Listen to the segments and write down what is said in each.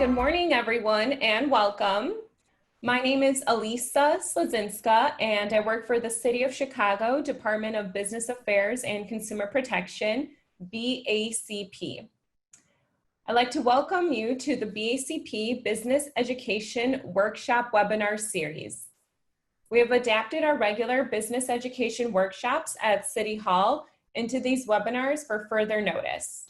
Good morning, everyone, and welcome. My name is Elisa Slazinska, and I work for the City of Chicago Department of Business Affairs and Consumer Protection, BACP. I'd like to welcome you to the BACP Business Education Workshop webinar series. We have adapted our regular business education workshops at City Hall into these webinars for further notice.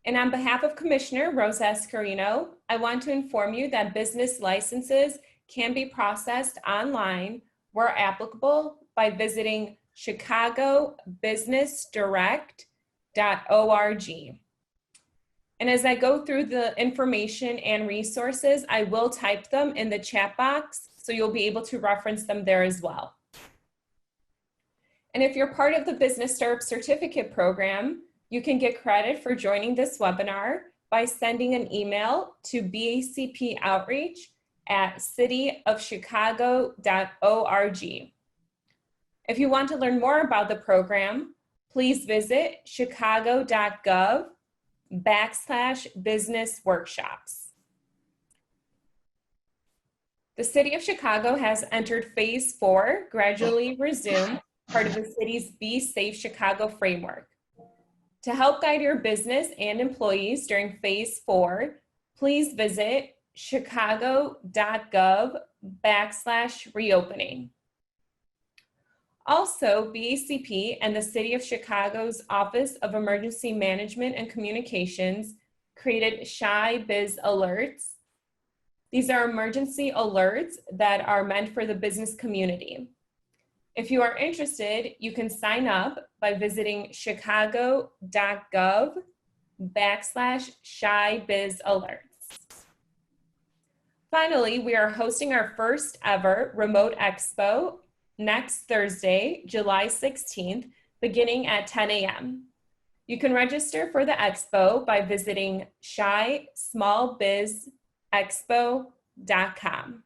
And on behalf of Commissioner Rosa Escarino, I want to inform you that business licenses can be processed online where applicable by visiting chicagobusinessdirect.org. And as I go through the information and resources, I will type them in the chat box so you'll be able to reference them there as well. And if you're part of the Business Startup Certificate Program, you can get credit for joining this webinar by sending an email to bacpoutreach@cityofchicago.org. If you want to learn more about the program, please visit chicago.gov/business workshops. The City of Chicago has entered Phase 4, gradually resume, part of the city's Be Safe Chicago framework. To help guide your business and employees during Phase 4, please visit chicago.gov/reopening. Also, BACP and the City of Chicago's Office of Emergency Management and Communications created Shy Biz Alerts. These are emergency alerts that are meant for the business community. If you are interested, you can sign up by visiting chicago.gov/ShyBizAlerts. Finally, we are hosting our first ever remote expo next Thursday, July 16th, beginning at 10 a.m. You can register for the expo by visiting shysmallbizexpo.com.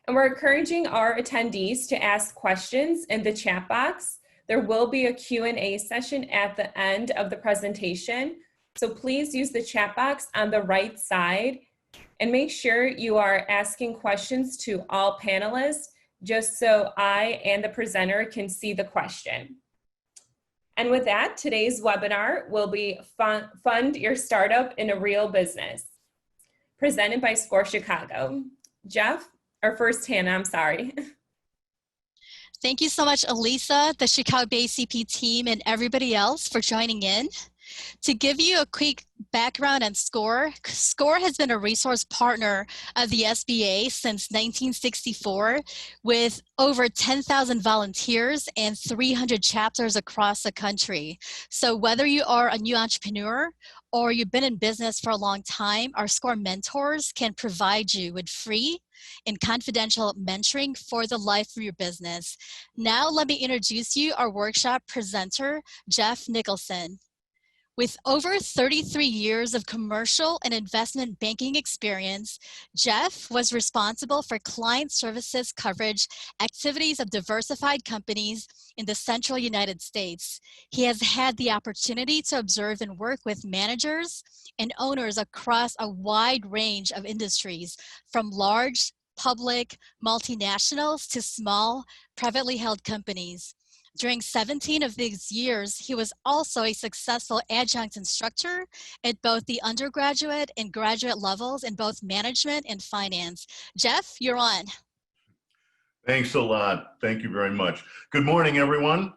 And we're encouraging our attendees to ask questions in the chat box. There will be a Q&A session at the end of the presentation. So please use the chat box on the right side and make sure you are asking questions to all panelists just so I and the presenter can see the question. And with that, today's webinar will be Fund Your Startup in a Real Business, presented by SCORE Chicago. Jeff? Or first, Hannah, I'm sorry. Thank you so much, Elisa, the Chicago BACP team, and everybody else for joining in. To give you a quick background on SCORE, SCORE has been a resource partner of the SBA since 1964 with over 10,000 volunteers and 300 chapters across the country. So whether you are a new entrepreneur or you've been in business for a long time, our SCORE mentors can provide you with free and confidential mentoring for the life of your business. Now let me introduce you our workshop presenter, Jeff Nicholson. With over 33 years of commercial and investment banking experience, Jeff was responsible for client services coverage activities of diversified companies in the central United States. He has had the opportunity to observe and work with managers and owners across a wide range of industries, from large, public, multinationals to small, privately held companies. During 17 of these years, he was also a successful adjunct instructor at both the undergraduate and graduate levels in both management and finance. Jeff, you're on. Thanks a lot. Thank you very much. Good morning, everyone.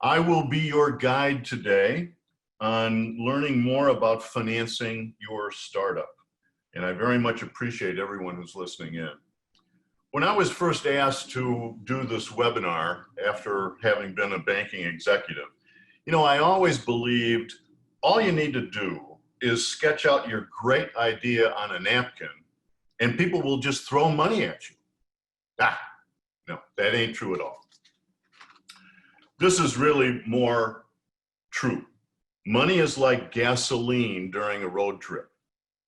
I will be your guide today on learning more about financing your startup. And I very much appreciate everyone who's listening in. When I was first asked to do this webinar after having been a banking executive, I always believed all you need to do is sketch out your great idea on a napkin and people will just throw money at you. No, that ain't true at all. This is really more true. Money is like gasoline during a road trip.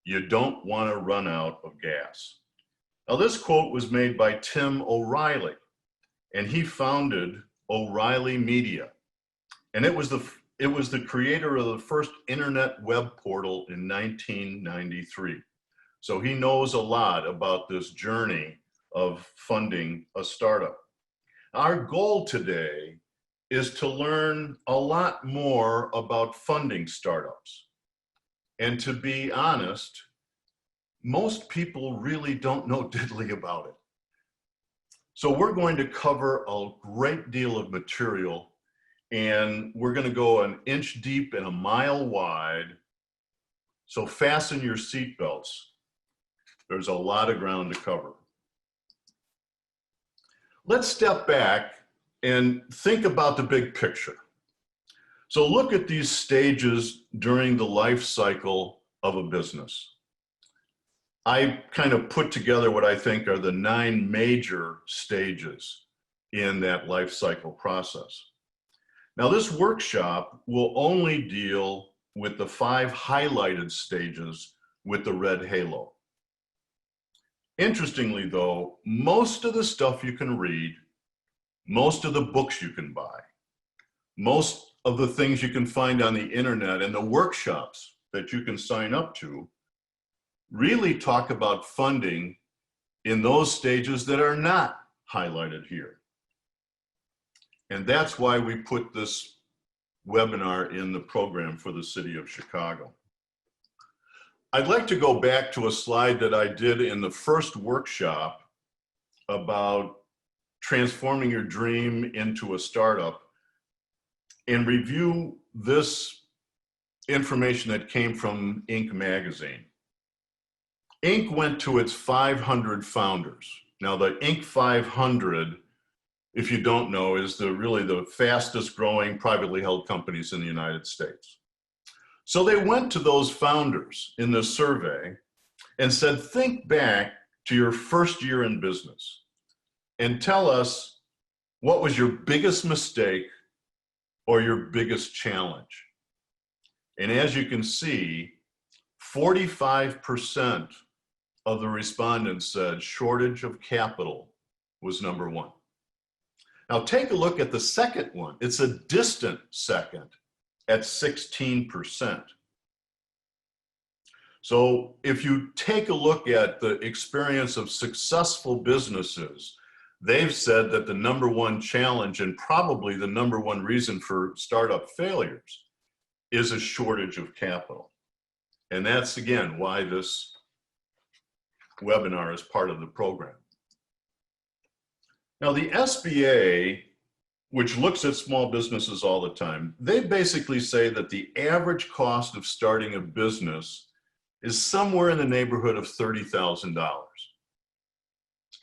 You don't want to run out of gas. Now, this quote was made by Tim O'Reilly, and he founded O'Reilly Media. And it was the it was the creator of the first internet web portal in 1993. So he knows a lot about this journey of funding a startup. Our goal today is to learn a lot more about funding startups. And to be honest, most people really don't know diddly about it. So we're going to cover a great deal of material, and we're going to go an inch deep and a mile wide. So fasten your seatbelts. There's a lot of ground to cover. Let's step back and think about the big picture. So look at these stages during the life cycle of a business. I kind of put together what I think are the 9 major stages in that life cycle process. Now, this workshop will only deal with the 5 highlighted stages with the red halo. Interestingly, though, most of the stuff you can read, most of the books you can buy, most of the things you can find on the internet, and the workshops that you can sign up to really talk about funding in those stages that are not highlighted here. And that's why we put this webinar in the program for the city of Chicago. I'd like to go back to a slide that I did in the first workshop about transforming your dream into a startup and review this information that came from Inc. magazine. Inc. went to its 500 founders. Now the Inc. 500, if you don't know, is really the fastest growing privately held companies in the United States. So they went to those founders in this survey and said, think back to your first year in business and tell us what was your biggest mistake or your biggest challenge. And as you can see, 45% of the respondents said shortage of capital was number 1. Now take a look at the second one. It's a distant second at 16%. So if you take a look at the experience of successful businesses, they've said that the number 1 challenge and probably the number 1 reason for startup failures is a shortage of capital. And that's, again, why this webinar is part of the program. Now, the SBA, which looks at small businesses all the time, they basically say that the average cost of starting a business is somewhere in the neighborhood of $30,000.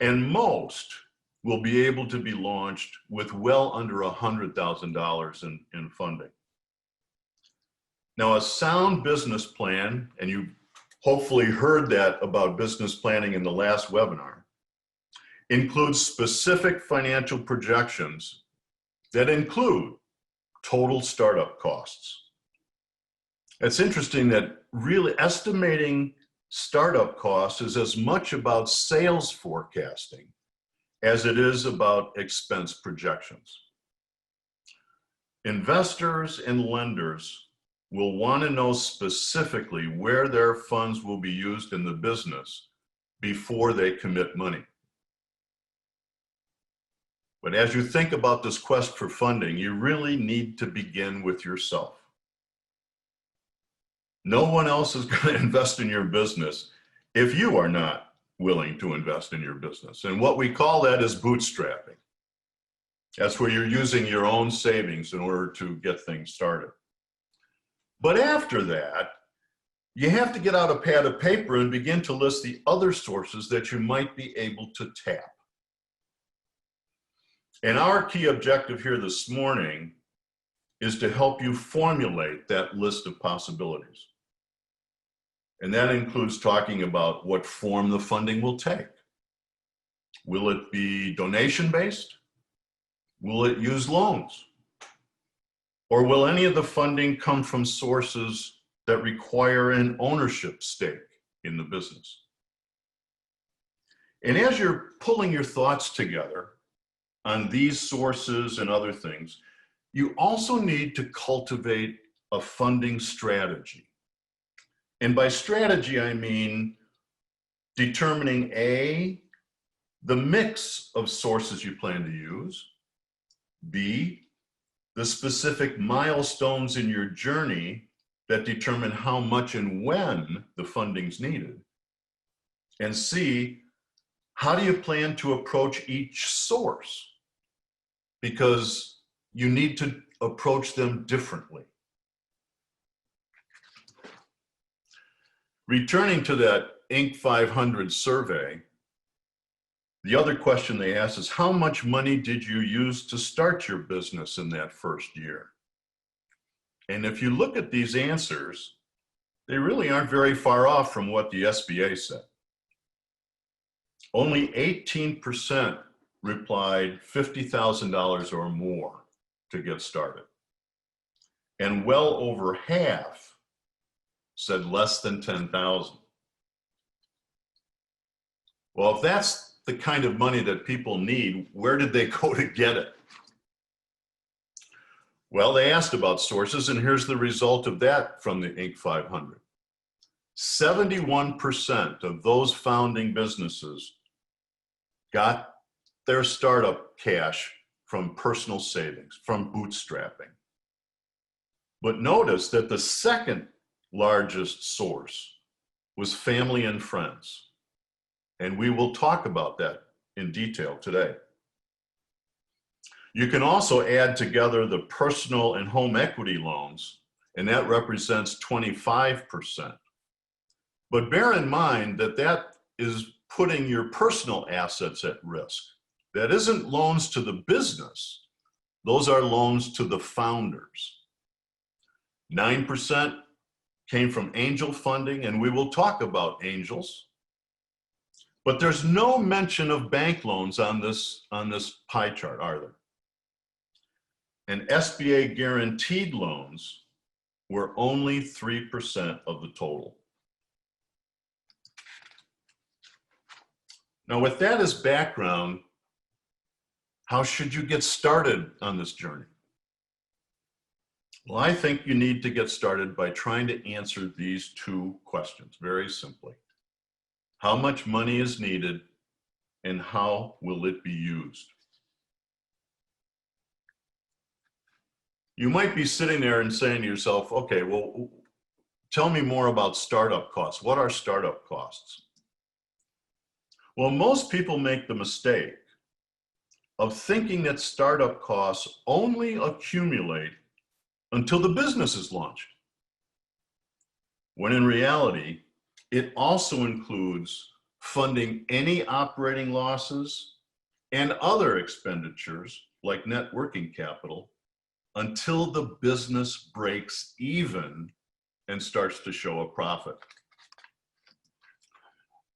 And most will be able to be launched with well under $100,000 in funding. Now, a sound business plan, and you hopefully heard that about business planning in the last webinar, includes specific financial projections that include total startup costs. It's interesting that really estimating startup costs is as much about sales forecasting as it is about expense projections. Investors and lenders will want to know specifically where their funds will be used in the business before they commit money. But as you think about this quest for funding, you really need to begin with yourself. No one else is going to invest in your business if you are not willing to invest in your business. And what we call that is bootstrapping. That's where you're using your own savings in order to get things started. But after that, you have to get out a pad of paper and begin to list the other sources that you might be able to tap. And our key objective here this morning is to help you formulate that list of possibilities. And that includes talking about what form the funding will take. Will it be donation-based? Will it use loans? Or will any of the funding come from sources that require an ownership stake in the business? And as you're pulling your thoughts together on these sources and other things, you also need to cultivate a funding strategy. And by strategy, I mean determining A, the mix of sources you plan to use, B, the specific milestones in your journey that determine how much and when the funding's needed, and C, how do you plan to approach each source? Because you need to approach them differently. Returning to that Inc. 500 survey, the other question they asked is, how much money did you use to start your business in that first year? And if you look at these answers, they really aren't very far off from what the SBA said. Only 18% replied $50,000 or more to get started. And well over half said less than 10,000. Well, if that's the kind of money that people need, where did they go to get it? Well, they asked about sources, and here's the result of that from the Inc. 500. 71% of those founding businesses got their startup cash from personal savings, from bootstrapping. But notice that the second largest source was family and friends. And we will talk about that in detail today. You can also add together the personal and home equity loans, and that represents 25%. But bear in mind that that is putting your personal assets at risk. That isn't loans to the business. Those are loans to the founders. 9% came from angel funding, and we will talk about angels. But there's no mention of bank loans on this pie chart, are there? And SBA guaranteed loans were only 3% of the total. Now, with that as background, how should you get started on this journey? Well, I think you need to get started by trying to answer these two questions very simply. How much money is needed, and how will it be used? You might be sitting there and saying to yourself, okay, well, tell me more about startup costs. What are startup costs? Well, most people make the mistake of thinking that startup costs only accumulate until the business is launched, when in reality, it also includes funding any operating losses and other expenditures like net working capital until the business breaks even and starts to show a profit.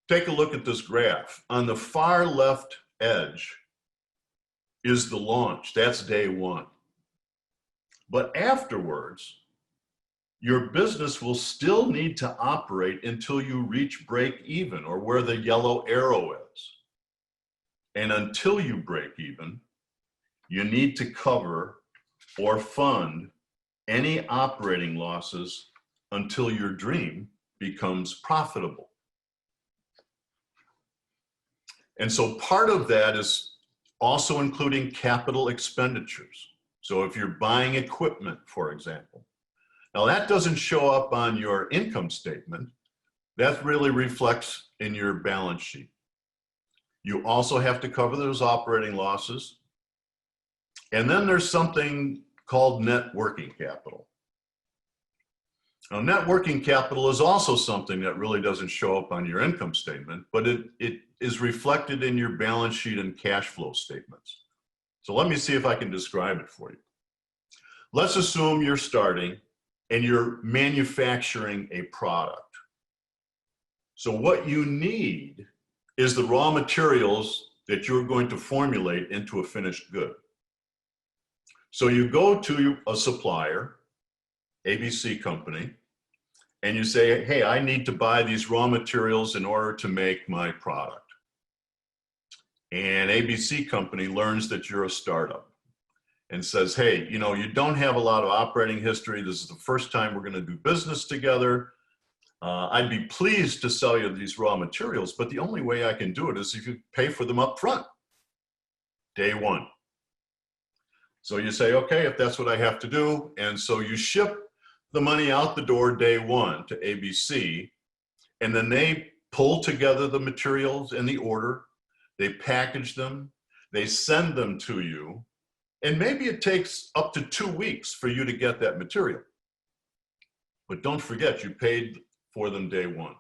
Take a look at this graph. On the far left edge is the launch. That's day one. But afterwards, your business will still need to operate until you reach break even, or where the yellow arrow is. And until you break even, you need to cover or fund any operating losses until your dream becomes profitable. And so part of that is also including capital expenditures. So if you're buying equipment, for example. Now that doesn't show up on your income statement. That really reflects in your balance sheet. You also have to cover those operating losses. And then there's something called net working capital. Now, net working capital is also something that really doesn't show up on your income statement, but it is reflected in your balance sheet and cash flow statements. So let me see if I can describe it for you. Let's assume you're starting and you're manufacturing a product. So what you need is the raw materials that you're going to formulate into a finished good. So you go to a supplier, ABC company, and you say, hey, I need to buy these raw materials in order to make my product. And ABC company learns that you're a startup. and says, hey, you know, you don't have a lot of operating history. This is the first time we're going to do business together. I'd be pleased to sell you these raw materials, but the only way I can do it is if you pay for them up front, day one. So you say, okay, if that's what I have to do. And so you ship the money out the door day one to ABC, and then they pull together the materials in the order, they package them, they send them to you, and maybe it takes up to 2 weeks for you to get that material. But don't forget, you paid for them day one.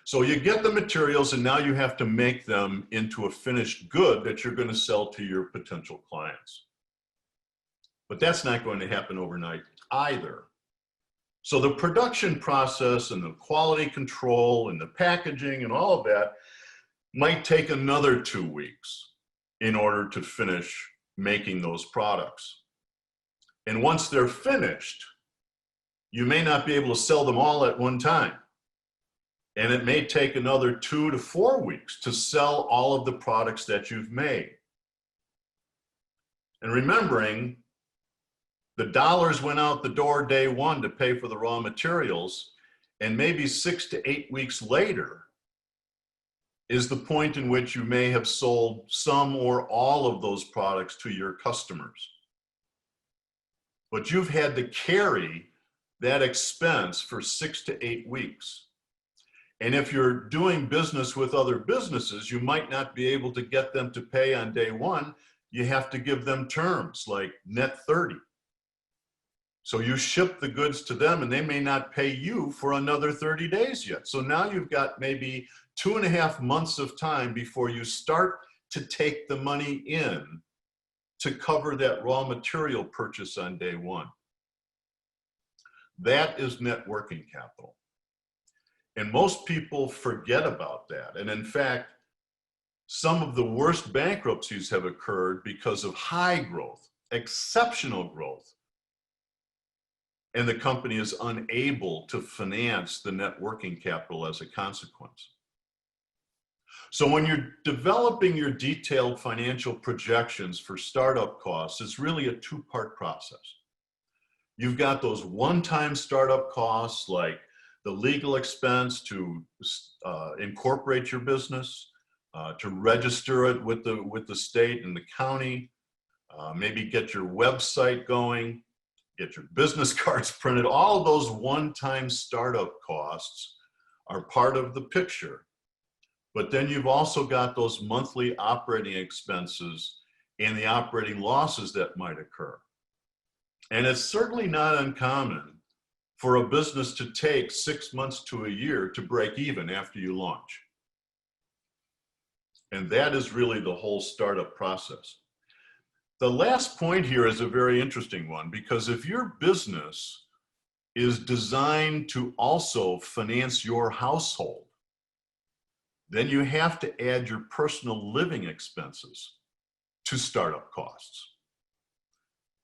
So you get the materials, and now you have to make them into a finished good that you're going to sell to your potential clients. But that's not going to happen overnight either. So the production process and the quality control and the packaging and all of that might take another 2 weeks in order to finish making those products. And once they're finished, you may not be able to sell them all at one time. And it may take another 2 to 4 weeks to sell all of the products that you've made. And remembering, the dollars went out the door day one to pay for the raw materials, and maybe 6 to 8 weeks later is the point in which you may have sold some or all of those products to your customers. But you've had to carry that expense for 6 to 8 weeks. And if you're doing business with other businesses, you might not be able to get them to pay on day one. You have to give them terms like net 30. So you ship the goods to them and they may not pay you for another 30 days yet. So now you've got maybe 2.5 months of time before you start to take the money in to cover that raw material purchase on day one. That is net working capital. And most people forget about that. And in fact, some of the worst bankruptcies have occurred because of high growth, exceptional growth. And the company is unable to finance the net working capital as a consequence. So when you're developing your detailed financial projections for startup costs, it's really a two-part process. You've got those one-time startup costs like the legal expense to incorporate your business, to register it with the state and the county, maybe get your website going, get your business cards printed. All of those one-time startup costs are part of the picture. But then you've also got those monthly operating expenses and the operating losses that might occur. And it's certainly not uncommon for a business to take 6 months to a year to break even after you launch. And that is really the whole startup process. The last point here is a very interesting one, because if your business is designed to also finance your household, then you have to add your personal living expenses to startup costs.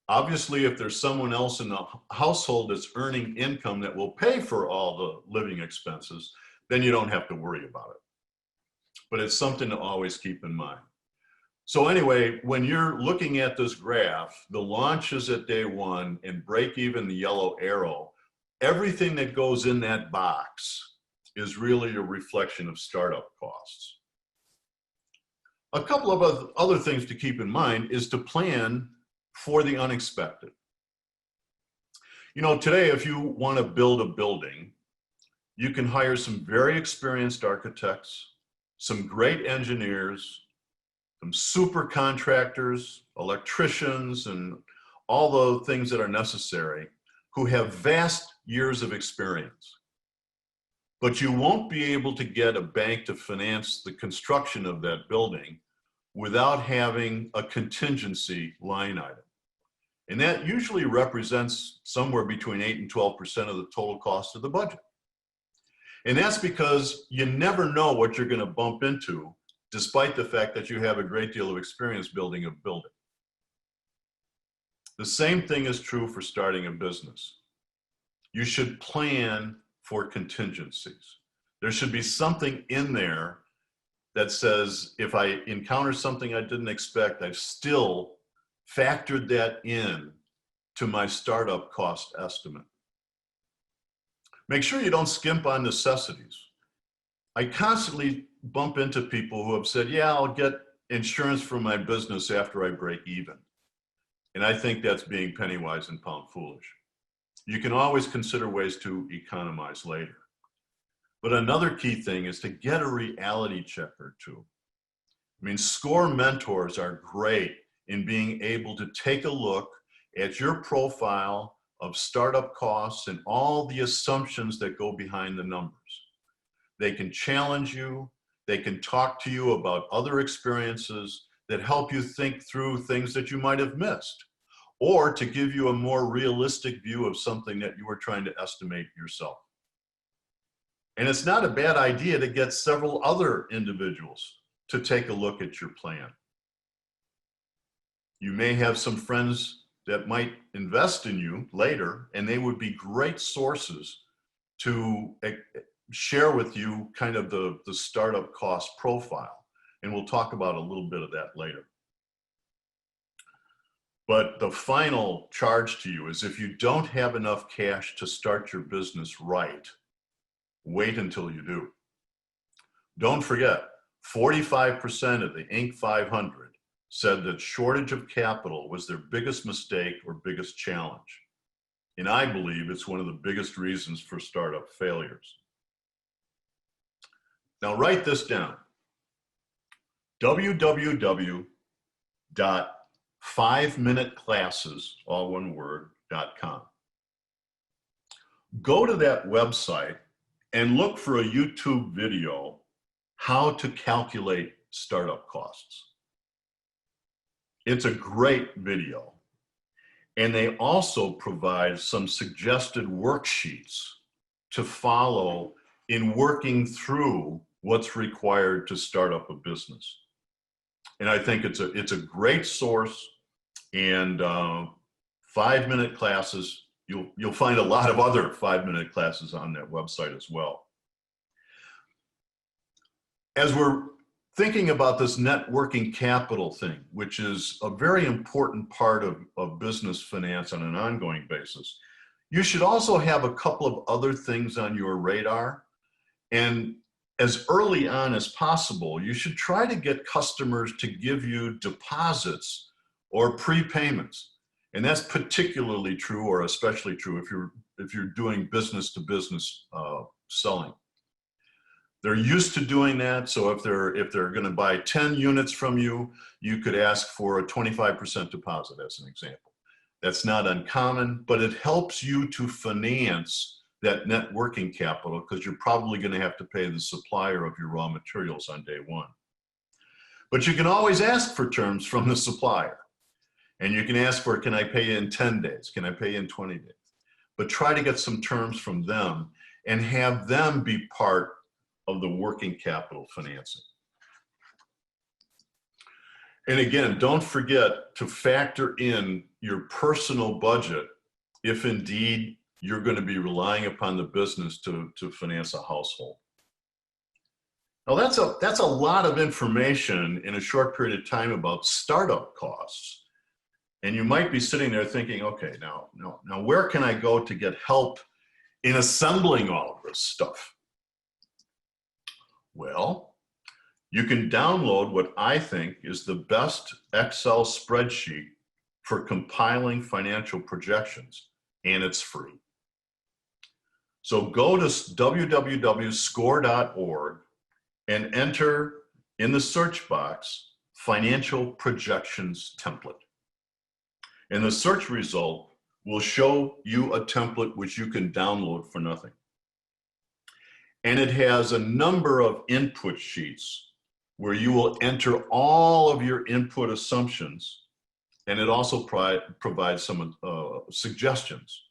Obviously, if there's someone else in the household that's earning income that will pay for all the living expenses, then you don't have to worry about it. But it's something to always keep in mind. So anyway, when you're looking at this graph, the launch is at day one and break even, the yellow arrow, everything that goes in that box is really a reflection of startup costs. A couple of other things to keep in mind is to plan for the unexpected. You know, today, if you want to build a building, you can hire some very experienced architects, some great engineers, some super contractors, electricians, and all the things that are necessary who have vast years of experience. But you won't be able to get a bank to finance the construction of that building without having a contingency line item. And that usually represents somewhere between 8 and 12% of the total cost of the budget. And that's because you never know what you're going to bump into, despite the fact that you have a great deal of experience building a building. The same thing is true for starting a business. You should plan for contingencies. There should be something in there that says, if I encounter something I didn't expect, I've still factored that in to my startup cost estimate. Make sure you don't skimp on necessities. I constantly bump into people who have said, yeah, I'll get insurance for my business after I break even. And I think that's being penny wise and pound foolish. You can always consider ways to economize later. But another key thing is to get a reality check or two. I mean, SCORE mentors are great in being able to take a look at your profile of startup costs and all the assumptions that go behind the numbers. They can challenge you. They can talk to you about other experiences that help you think through things that you might have missed, or to give you a more realistic view of something that you were trying to estimate yourself. And it's not a bad idea to get several other individuals to take a look at your plan. You may have some friends that might invest in you later, and they would be great sources to share with you kind of the startup cost profile. And we'll talk about a little bit of that later. But the final charge to you is if you don't have enough cash to start your business right, wait until you do. Don't forget, 45% of the Inc. 500 said that shortage of capital was their biggest mistake or biggest challenge. And I believe it's one of the biggest reasons for startup failures. Now write this down. www.5minuteclasses, all one word, .com. Go to that website and look for a YouTube video, how to calculate startup costs. It's a great video. And they also provide some suggested worksheets to follow in working through what's required to start up a business. And I think it's a great source, and 5-minute classes, you'll find a lot of other 5-minute classes on that website as well. As we're thinking about this net working capital thing, which is a very important part of business finance on an ongoing basis, you should also have a couple of other things on your radar. And as early on as possible, you should try to get customers to give you deposits or prepayments. And that's particularly true, or especially true, if you're doing business to business selling. They're used to doing that, so if they're going to buy 10 units from you, you could ask for a 25% deposit, as an example. That's not uncommon, but it helps you to finance that net working capital, because you're probably going to have to pay the supplier of your raw materials on day one. But you can always ask for terms from the supplier. And you can ask for, can I pay you in 10 days? Can I pay you in 20 days? But try to get some terms from them and have them be part of the working capital financing. And again, don't forget to factor in your personal budget if indeed you're going to be relying upon the business to finance a household. Now that's a lot of information in a short period of time about startup costs. And you might be sitting there thinking, okay, now where can I go to get help in assembling all of this stuff? Well, you can download what I think is the best Excel spreadsheet for compiling financial projections, and it's free. So go to www.score.org and enter in the search box, financial projections template. And the search result will show you a template which you can download for nothing. And it has a number of input sheets where you will enter all of your input assumptions. And it also provides some suggestions.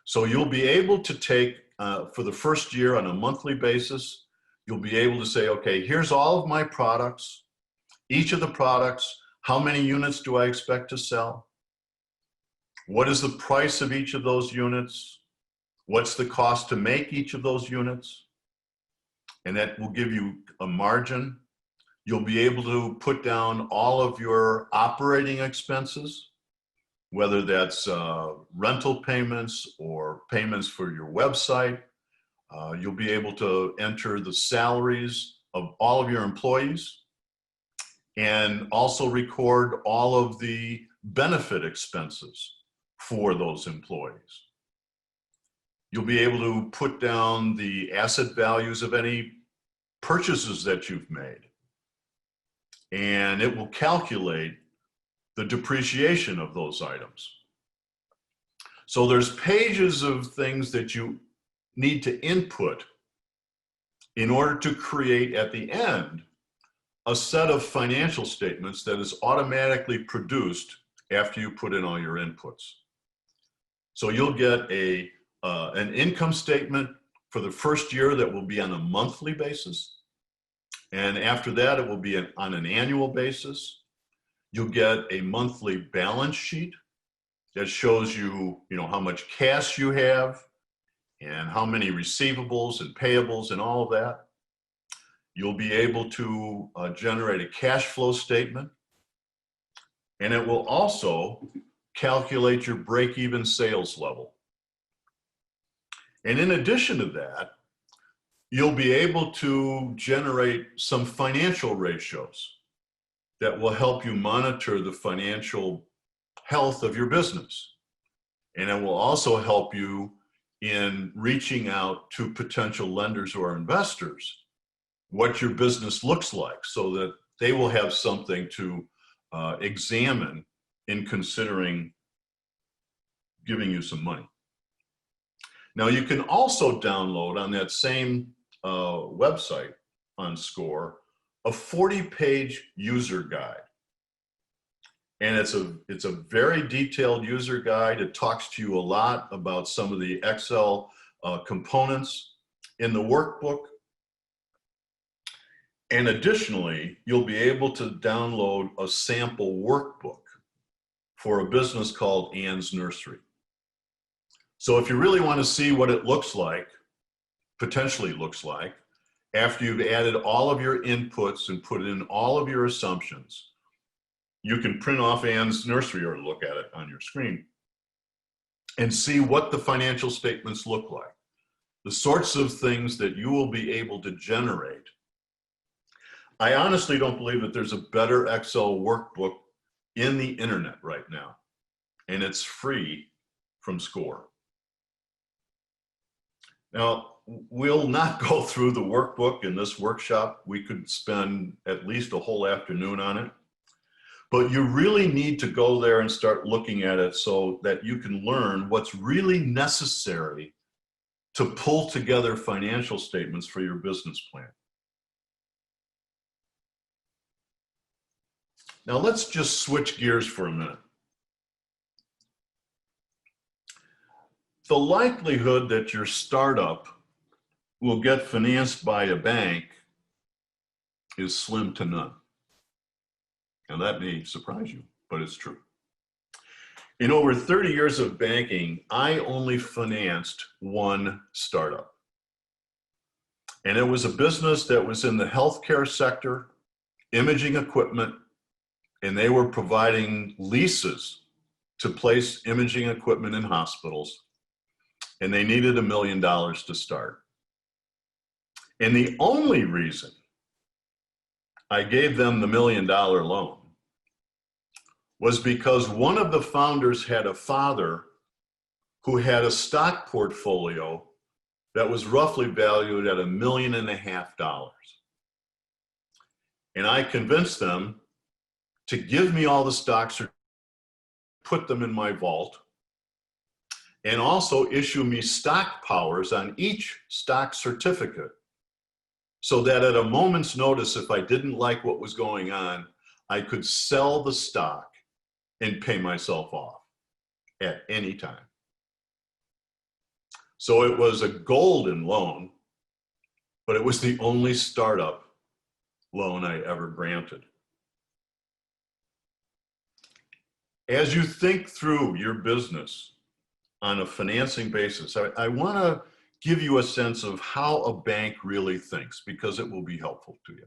So you'll be able to take, for the first year on a monthly basis, you'll be able to say, okay, here's all of my products, each of the products, how many units do I expect to sell? What is the price of each of those units? What's the cost to make each of those units? And that will give you a margin. You'll be able to put down all of your operating expenses, whether that's rental payments or payments for your website. You'll be able to enter the salaries of all of your employees and also record all of the benefit expenses for those employees. You'll be able to put down the asset values of any purchases that you've made, and it will calculate the depreciation of those items. So there's pages of things that you need to input in order to create at the end a set of financial statements that is automatically produced after you put in all your inputs. So you'll get an income statement for the first year that will be on a monthly basis. And after that, it will be on an annual basis. You'll get a monthly balance sheet that shows you, how much cash you have and how many receivables and payables and all of that. You'll be able to generate a cash flow statement, and it will also calculate your break-even sales level. And in addition to that, you'll be able to generate some financial ratios that will help you monitor the financial health of your business. And it will also help you in reaching out to potential lenders or investors what your business looks like, so that they will have something to examine in considering giving you some money. Now, you can also download on that same website on SCORE a 40-page user guide. And it's a very detailed user guide. It talks to you a lot about some of the Excel components in the workbook. And additionally, you'll be able to download a sample workbook for a business called Ann's Nursery. So if you really want to see what it looks like, potentially looks like, after you've added all of your inputs and put in all of your assumptions, you can print off Ann's Nursery or look at it on your screen and see what the financial statements look like, the sorts of things that you will be able to generate. I honestly don't believe that there's a better Excel workbook in the internet right now, and it's free from SCORE. Now, we'll not go through the workbook in this workshop. We could spend at least a whole afternoon on it. But you really need to go there and start looking at it so that you can learn what's really necessary to pull together financial statements for your business plan. Now let's just switch gears for a minute. The likelihood that your startup will get financed by a bank is slim to none. Now that may surprise you, but it's true. In over 30 years of banking, I only financed one startup. And it was a business that was in the healthcare sector, imaging equipment, and they were providing leases to place imaging equipment in hospitals. And they needed $1 million to start. And the only reason I gave them the $1 million loan was because one of the founders had a father who had a stock portfolio that was roughly valued at $1.5 million. And I convinced them to give me all the stocks, put them in my vault, and also issue me stock powers on each stock certificate, so that at a moment's notice, if I didn't like what was going on, I could sell the stock and pay myself off at any time. So it was a golden loan, but it was the only startup loan I ever granted. As you think through your business on a financing basis, I want to give you a sense of how a bank really thinks, because it will be helpful to you.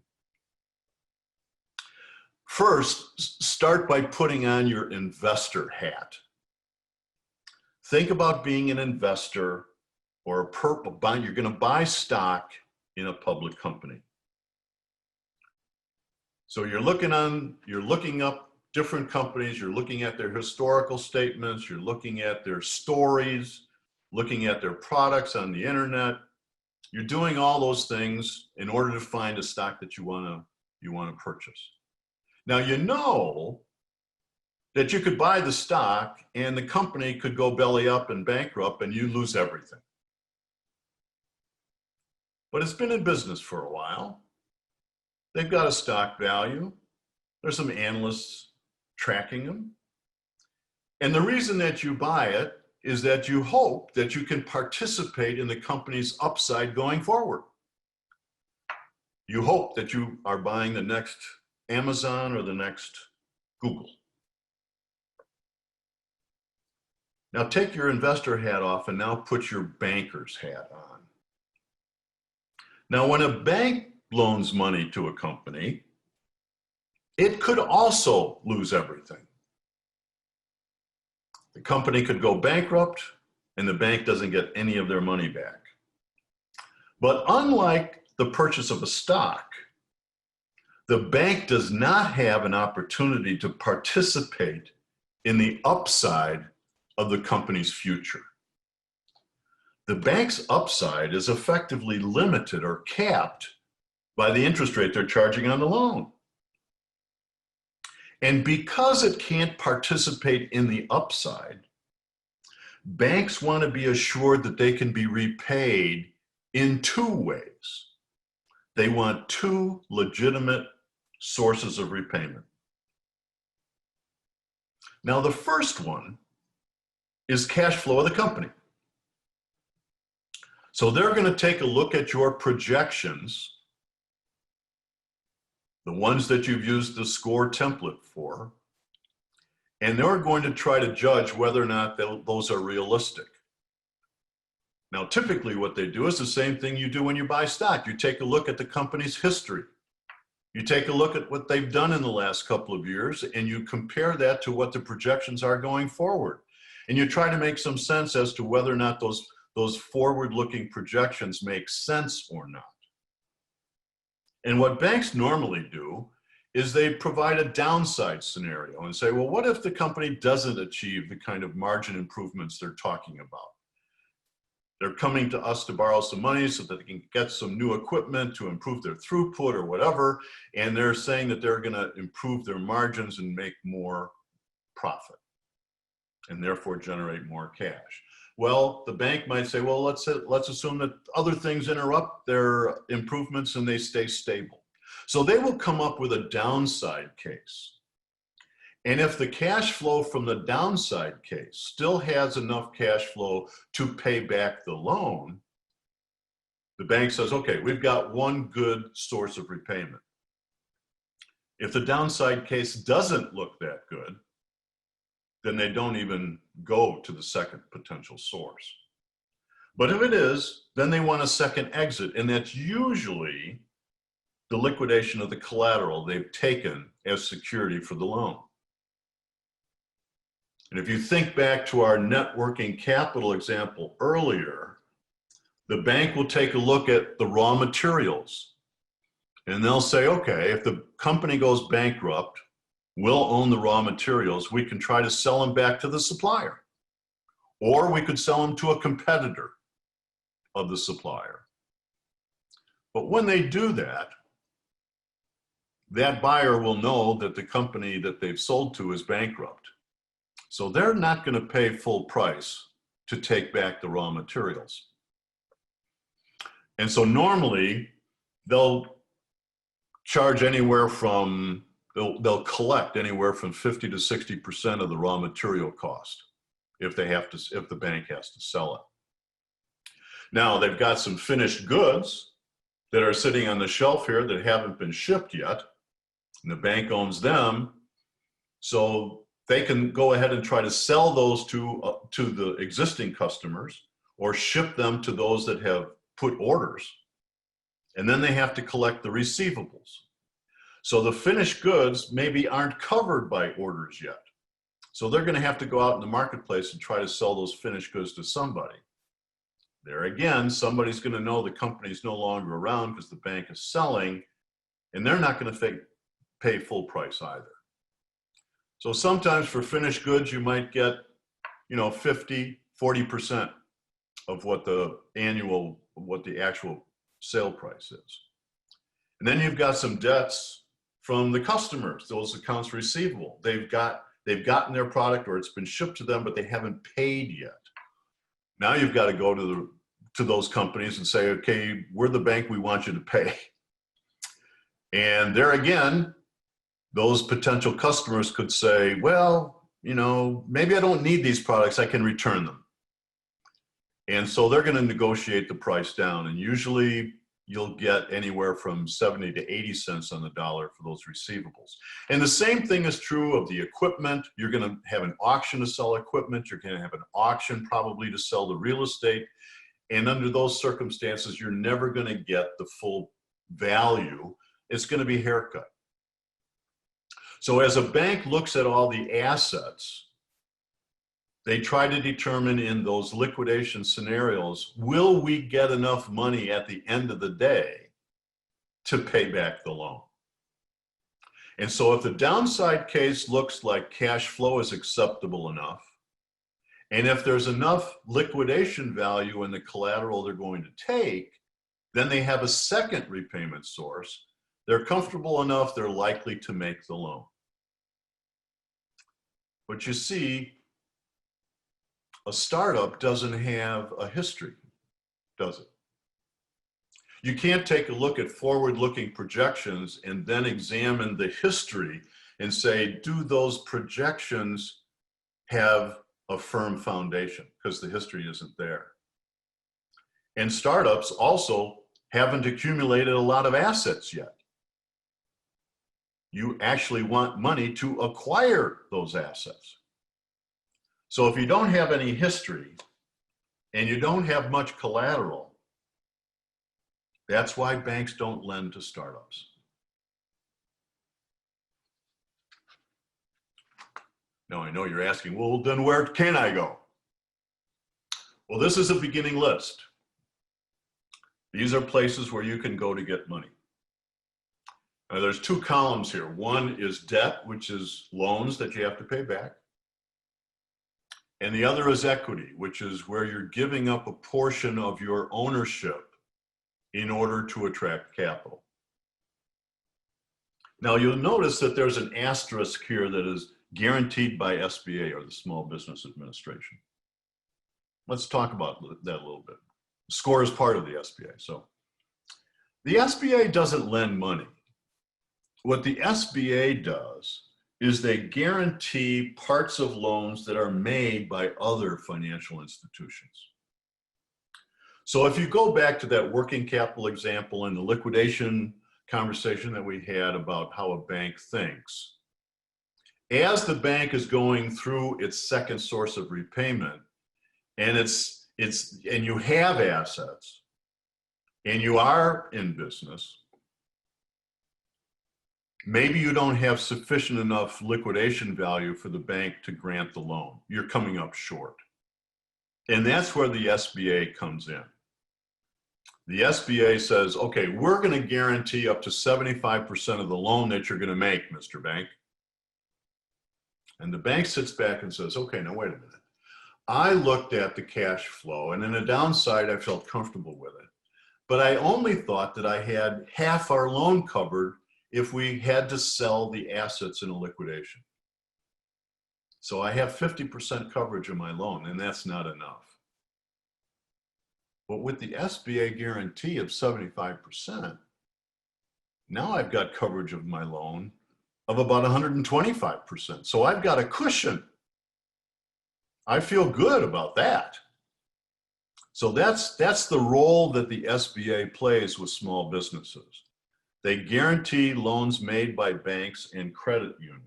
First, start by putting on your investor hat. Think about being an investor or you're going to buy stock in a public company. So you're looking up different companies, you're looking at their historical statements, you're looking at their stories, looking at their products on the internet. You're doing all those things in order to find a stock that you want to purchase. Now, you know that you could buy the stock and the company could go belly up and bankrupt and you lose everything. But it's been in business for a while. They've got a stock value. There's some analysts tracking them. And the reason that you buy it is that you hope that you can participate in the company's upside going forward. You hope that you are buying the next Amazon or the next Google. Now take your investor hat off and now put your banker's hat on. Now, when a bank loans money to a company, it could also lose everything. The company could go bankrupt and the bank doesn't get any of their money back. But unlike the purchase of a stock, the bank does not have an opportunity to participate in the upside of the company's future. The bank's upside is effectively limited or capped by the interest rate they're charging on the loan. And because it can't participate in the upside, banks want to be assured that they can be repaid in two ways. They want two legitimate sources of repayment. Now, the first one is cash flow of the company. So they're going to take a look at your projections, the ones that you've used the SCORE template for, and they're going to try to judge whether or not those are realistic. Now, typically what they do is the same thing you do when you buy stock. You take a look at the company's history. You take a look at what they've done in the last couple of years, and you compare that to what the projections are going forward. And you try to make some sense as to whether or not those forward-looking projections make sense or not. And what banks normally do is they provide a downside scenario and say, well, what if the company doesn't achieve the kind of margin improvements they're talking about? They're coming to us to borrow some money so that they can get some new equipment to improve their throughput or whatever, and they're saying that they're going to improve their margins and make more profit, and therefore generate more cash. Well, the bank might say, well, let's assume that other things interrupt their improvements and they stay stable. So they will come up with a downside case. And if the cash flow from the downside case still has enough cash flow to pay back the loan, the bank says, okay, we've got one good source of repayment. If the downside case doesn't look that good, then they don't even go to the second potential source. But if it is, then they want a second exit, and that's usually the liquidation of the collateral they've taken as security for the loan. And if you think back to our net working capital example earlier, the bank will take a look at the raw materials, and they'll say, okay, if the company goes bankrupt, we'll own the raw materials. We can try to sell them back to the supplier, or we could sell them to a competitor of the supplier. But when they do that, that buyer will know that the company that they've sold to is bankrupt. So they're not going to pay full price to take back the raw materials. And so normally they'll charge anywhere from They'll collect anywhere from 50 to 60% of the raw material cost if the bank has to sell it. Now, they've got some finished goods that are sitting on the shelf here that haven't been shipped yet, and the bank owns them, so they can go ahead and try to sell those to the existing customers or ship them to those that have put orders, and then they have to collect the receivables. So the finished goods maybe aren't covered by orders yet. So they're going to have to go out in the marketplace and try to sell those finished goods to somebody. There again, somebody's going to know the company's no longer around because the bank is selling, and they're not going to pay full price either. So sometimes for finished goods, you might get, 50, 40% of what the actual sale price is. And then you've got some debts from the customers, those accounts receivable. They've gotten their product or it's been shipped to them, but they haven't paid yet. Now you've got to go to those companies and say, okay, we're the bank, we want you to pay. And there again, those potential customers could say, well, maybe I don't need these products, I can return them. And so they're going to negotiate the price down. And usually you'll get anywhere from 70 to 80 cents on the dollar for those receivables. And the same thing is true of the equipment. You're going to have an auction to sell equipment. You're going to have an auction probably to sell the real estate. And under those circumstances, you're never going to get the full value. It's going to be haircut. So as a bank looks at all the assets, they try to determine in those liquidation scenarios, will we get enough money at the end of the day to pay back the loan? And so if the downside case looks like cash flow is acceptable enough, and if there's enough liquidation value in the collateral they're going to take, then they have a second repayment source. They're comfortable enough, they're likely to make the loan. But you see, a startup doesn't have a history, does it? You can't take a look at forward-looking projections and then examine the history and say, do those projections have a firm foundation? Because the history isn't there. And startups also haven't accumulated a lot of assets yet. You actually want money to acquire those assets. So if you don't have any history and you don't have much collateral, that's why banks don't lend to startups. Now I know you're asking, well, then where can I go? Well, this is a beginning list. These are places where you can go to get money. Now, there's two columns here. One is debt, which is loans that you have to pay back. And the other is equity, which is where you're giving up a portion of your ownership in order to attract capital. Now you'll notice that there's an asterisk here that is guaranteed by SBA, or the Small Business Administration. Let's talk about that a little bit. SCORE is part of the SBA. So the SBA doesn't lend money. What the SBA does is they guarantee parts of loans that are made by other financial institutions. So if you go back to that working capital example and the liquidation conversation that we had about how a bank thinks, as the bank is going through its second source of repayment, and you have assets, and you are in business, maybe you don't have sufficient enough liquidation value for the bank to grant the loan. You're coming up short. And that's where the SBA comes in. The SBA says, okay, we're going to guarantee up to 75% of the loan that you're going to make, Mr. Bank. And the bank sits back and says, okay, now wait a minute. I looked at the cash flow, and in a downside, I felt comfortable with it. But I only thought that I had half our loan covered if we had to sell the assets in a liquidation. So I have 50% coverage of my loan, and that's not enough. But with the SBA guarantee of 75%, now I've got coverage of my loan of about 125%. So I've got a cushion. I feel good about that. So that's the role that the SBA plays with small businesses. They guarantee loans made by banks and credit unions.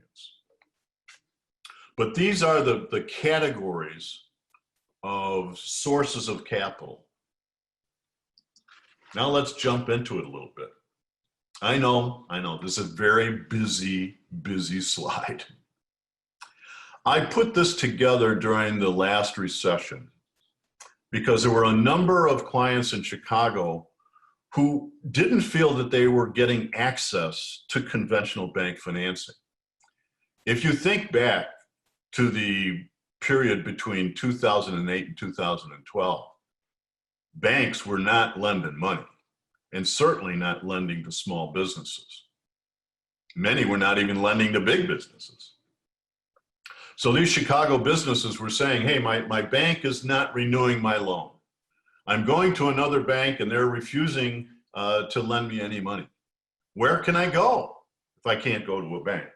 But these are the categories of sources of capital. Now let's jump into it a little bit. I know, this is a very busy slide. I put this together during the last recession because there were a number of clients in Chicago who didn't feel that they were getting access to conventional bank financing. If you think back to the period between 2008 and 2012, banks were not lending money, and certainly not lending to small businesses. Many were not even lending to big businesses. So these Chicago businesses were saying, hey, my bank is not renewing my loan. I'm going to another bank and they're refusing to lend me any money. Where can I go if I can't go to a bank?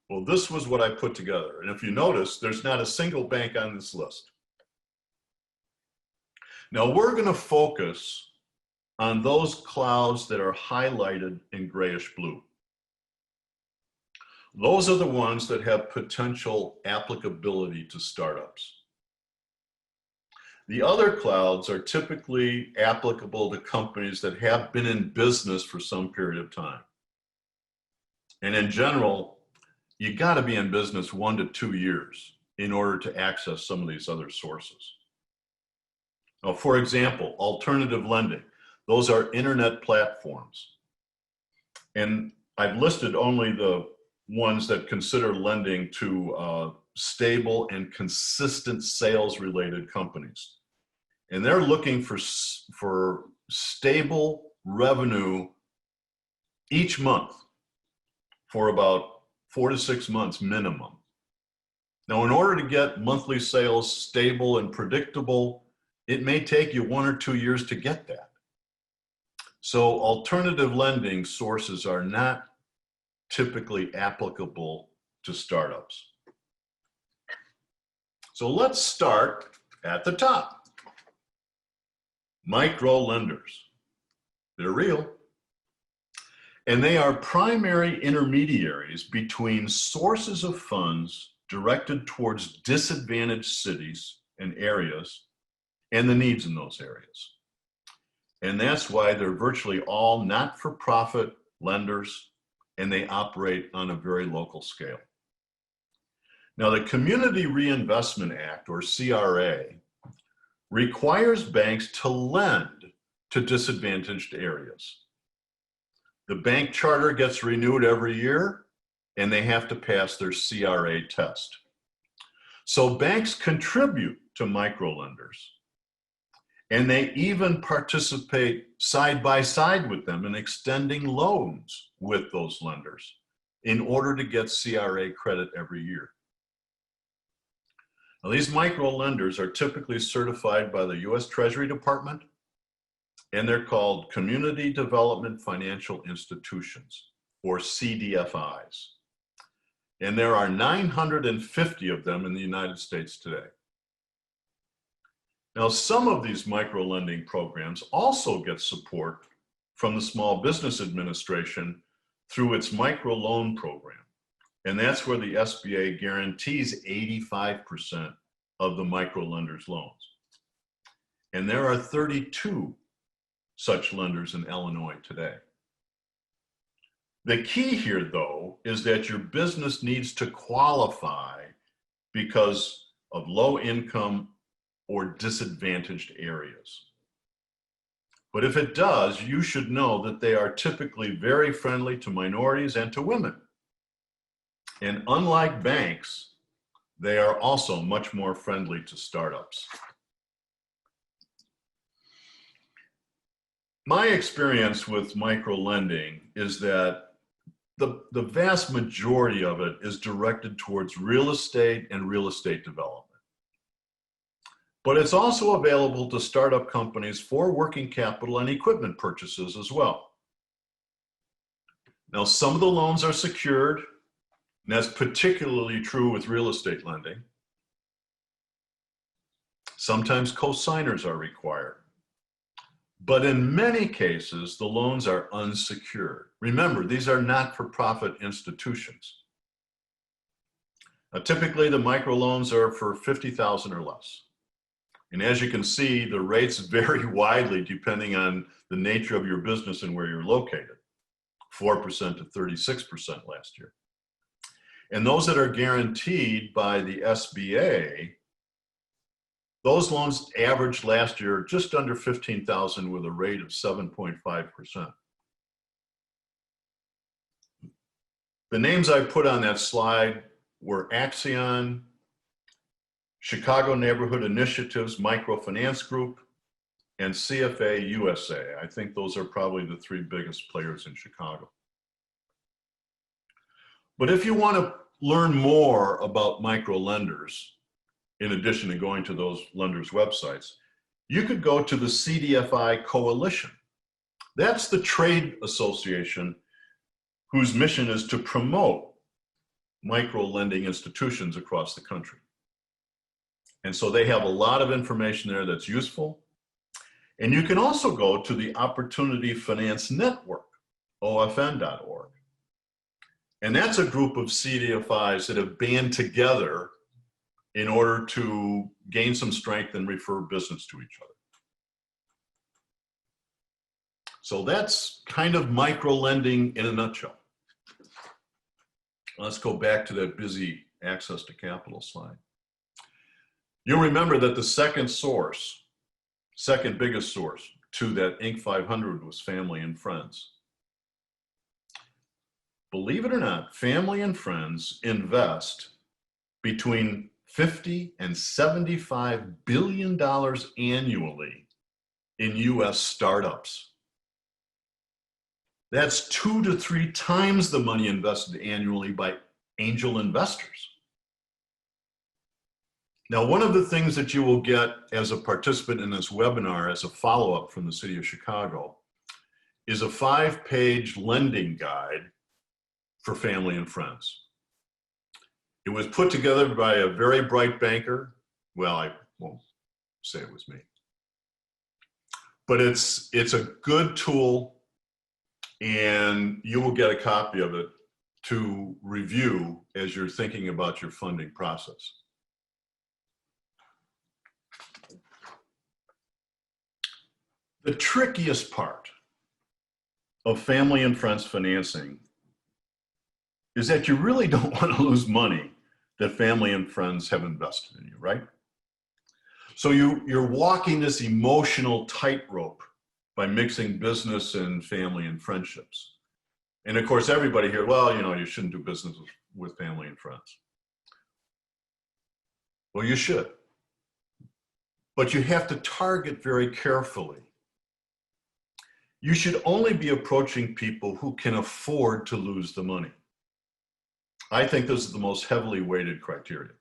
Well, this was what I put together. And if you notice, there's not a single bank on this list. Now we're going to focus on those clouds that are highlighted in grayish blue. Those are the ones that have potential applicability to startups. The other clouds are typically applicable to companies that have been in business for some period of time. And in general, you got to be in business 1 to 2 years in order to access some of these other sources. Now, for example, alternative lending. Those are internet platforms. And I've listed only the ones that consider lending to stable and consistent sales related companies. And they're looking for stable revenue each month for about 4 to 6 months minimum. Now, in order to get monthly sales stable and predictable, it may take you 1 or 2 years to get that. So alternative lending sources are not typically applicable to startups. So let's start at the top. Micro lenders. They're real. And they are primary intermediaries between sources of funds directed towards disadvantaged cities and areas and the needs in those areas. And that's why they're virtually all not-for-profit lenders, and they operate on a very local scale. Now, the Community Reinvestment Act, or CRA, requires banks to lend to disadvantaged areas. The bank charter gets renewed every year, and they have to pass their CRA test. So banks contribute to microlenders, and they even participate side by side with them in extending loans with those lenders in order to get CRA credit every year. Now, these micro lenders are typically certified by the US Treasury Department, and they're called Community Development Financial Institutions, or CDFIs. And there are 950 of them in the United States today. Now, some of these micro-lending programs also get support from the Small Business Administration through its microloan program. And that's where the SBA guarantees 85% of the micro-lenders' loans. And there are 32 such lenders in Illinois today. The key here, though, is that your business needs to qualify because of low income or disadvantaged areas. But if it does, you should know that they are typically very friendly to minorities and to women. And unlike banks, they are also much more friendly to startups. My experience with microlending is that the vast majority of it is directed towards real estate and real estate development. But it's also available to startup companies for working capital and equipment purchases as well. Now, some of the loans are secured, and that's particularly true with real estate lending. Sometimes co-signers are required. But in many cases, the loans are unsecured. Remember, these are not-for-profit institutions. Now, typically, the microloans are for $50,000 or less. And as you can see, the rates vary widely depending on the nature of your business and where you're located. 4% to 36% last year. And those that are guaranteed by the SBA, those loans averaged last year just under $15,000 with a rate of 7.5%. The names I put on that slide were Axion, Chicago Neighborhood Initiatives Microfinance Group, and CFA USA. I think those are probably the three biggest players in Chicago. But if you want to learn more about micro lenders, in addition to going to those lenders' websites, you could go to the CDFI Coalition. That's the trade association whose mission is to promote micro lending institutions across the country. And so they have a lot of information there that's useful. And you can also go to the Opportunity Finance Network, OFN.org. And that's a group of CDFIs that have band together in order to gain some strength and refer business to each other. So that's kind of micro lending in a nutshell. Let's go back to that busy access to capital slide. You'll remember that the second biggest source to that Inc. 500 was family and friends. Believe it or not, family and friends invest between $50 and $75 billion annually in US startups. That's 2 to 3 times the money invested annually by angel investors. Now, one of the things that you will get as a participant in this webinar as a follow-up from the City of Chicago is a 5-page lending guide for family and friends. It was put together by a very bright banker. Well, I won't say it was me. But it's a good tool, and you will get a copy of it to review as you're thinking about your funding process. The trickiest part of family and friends financing is that you really don't want to lose money that family and friends have invested in you, right? So you're walking this emotional tightrope by mixing business and family and friendships. And of course, everybody here, well, you know, you shouldn't do business with family and friends. Well, you should. But you have to target very carefully. You should only be approaching people who can afford to lose the money. I think this is the most heavily weighted criteria.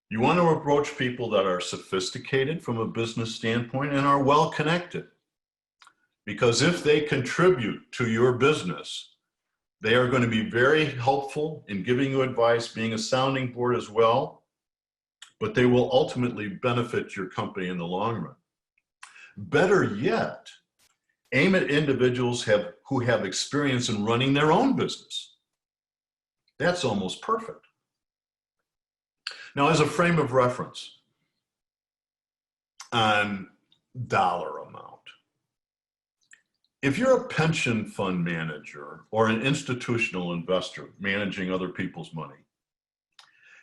You want to approach people that are sophisticated from a business standpoint and are well connected. Because if they contribute to your business, they are going to be very helpful in giving you advice, being a sounding board as well, but they will ultimately benefit your company in the long run. Better yet, aim at individuals who have experience in running their own business. That's almost perfect. Now, as a frame of reference on dollar amount, if you're a pension fund manager or an institutional investor managing other people's money,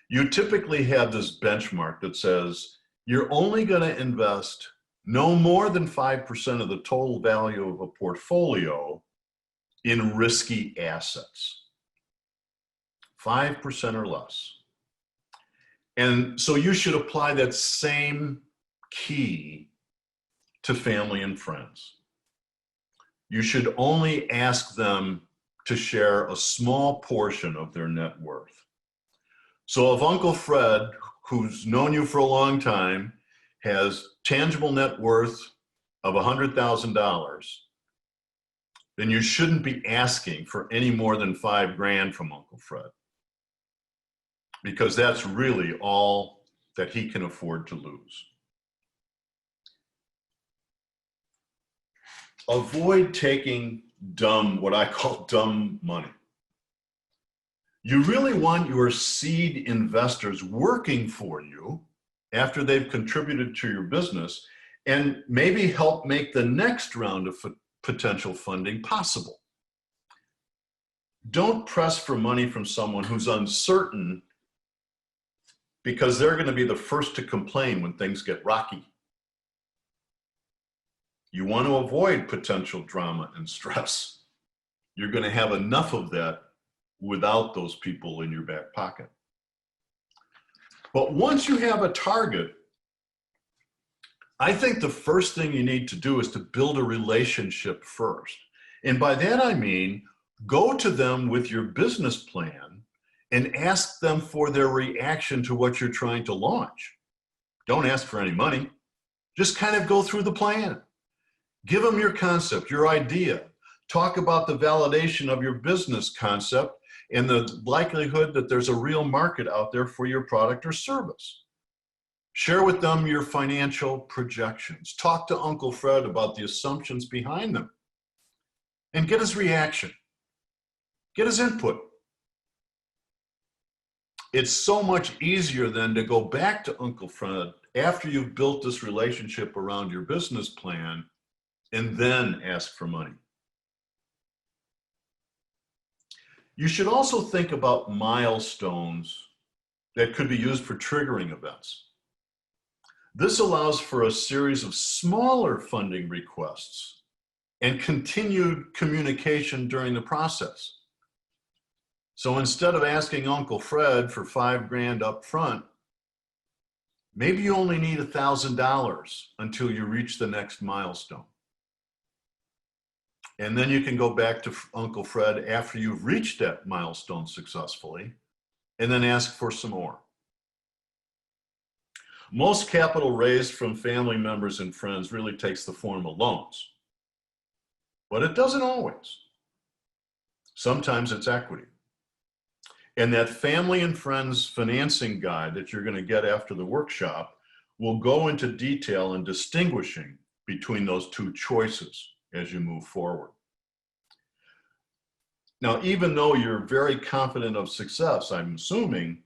you typically have this benchmark that says you're only going to invest no more than 5% of the total value of a portfolio in risky assets. 5% or less. And so you should apply that same key to family and friends. You should only ask them to share a small portion of their net worth. So if Uncle Fred, who's known you for a long time, has tangible net worth of $100,000, then you shouldn't be asking for any more than $5,000 from Uncle Fred, because that's really all that he can afford to lose. Avoid taking what I call dumb money. You really want your seed investors working for you after they've contributed to your business and maybe help make the next round of potential funding possible. Don't press for money from someone who's uncertain, because they're going to be the first to complain when things get rocky. You want to avoid potential drama and stress. You're going to have enough of that without those people in your back pocket. But once you have a target, I think the first thing you need to do is to build a relationship first. And by that I mean, go to them with your business plan and ask them for their reaction to what you're trying to launch. Don't ask for any money. Just kind of go through the plan. Give them your concept, your idea. Talk about the validation of your business concept and the likelihood that there's a real market out there for your product or service. Share with them your financial projections. Talk to Uncle Fred about the assumptions behind them and get his reaction. Get his input. It's so much easier then to go back to Uncle Fred after you've built this relationship around your business plan and then ask for money. You should also think about milestones that could be used for triggering events. This allows for a series of smaller funding requests and continued communication during the process. So instead of asking Uncle Fred for $5,000 up front, maybe you only need $1,000 until you reach the next milestone. And then you can go back to Uncle Fred after you've reached that milestone successfully and then ask for some more. Most capital raised from family members and friends really takes the form of loans, but it doesn't always. Sometimes it's equity. And that family and friends financing guide that you're going to get after the workshop will go into detail in distinguishing between those two choices as you move forward. Now, even though you're very confident of success, I'm assuming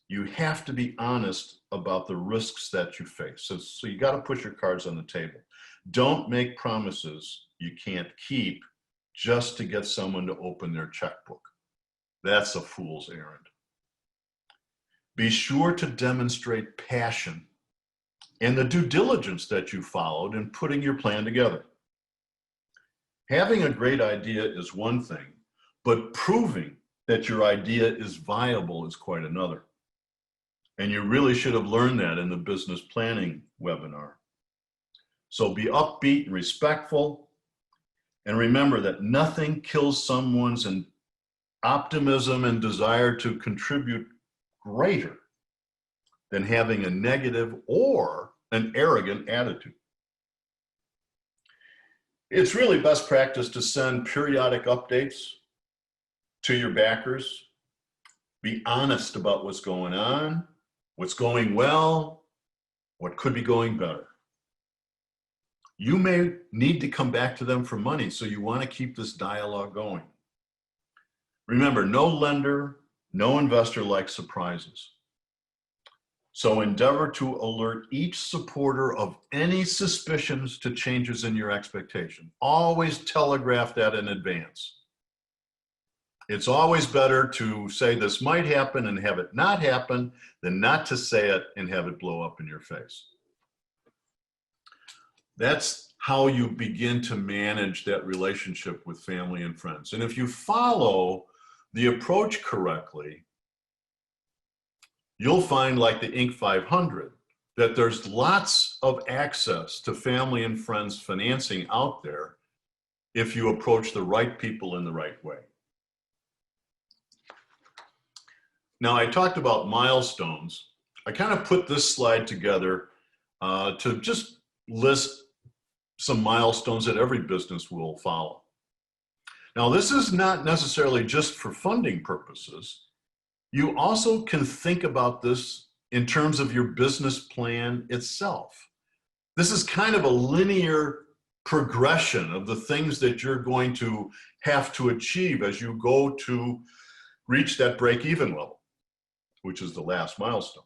you have to be honest about the risks that you face. So you got to put your cards on the table. Don't make promises you can't keep just to get someone to open their checkbook. That's a fool's errand. Be sure to demonstrate passion and the due diligence that you followed in putting your plan together. Having a great idea is one thing, but proving that your idea is viable is quite another. And you really should have learned that in the business planning webinar. So be upbeat and respectful, and remember that nothing kills someone's optimism and desire to contribute greater than having a negative or an arrogant attitude. It's really best practice to send periodic updates to your backers. Be honest about what's going on, what's going well, what could be going better. You may need to come back to them for money, so you want to keep this dialogue going. Remember, no lender, no investor likes surprises. So endeavor to alert each supporter of any suspicions to changes in your expectation. Always telegraph that in advance. It's always better to say this might happen and have it not happen than not to say it and have it blow up in your face. That's how you begin to manage that relationship with family and friends. And if you follow the approach correctly, you'll find, like the Inc. 500, that there's lots of access to family and friends financing out there if you approach the right people in the right way. Now, I talked about milestones. I kind of put this slide together to just list some milestones that every business will follow. Now, this is not necessarily just for funding purposes. You also can think about this in terms of your business plan itself. This is kind of a linear progression of the things that you're going to have to achieve as you go to reach that break-even level, which is the last milestone.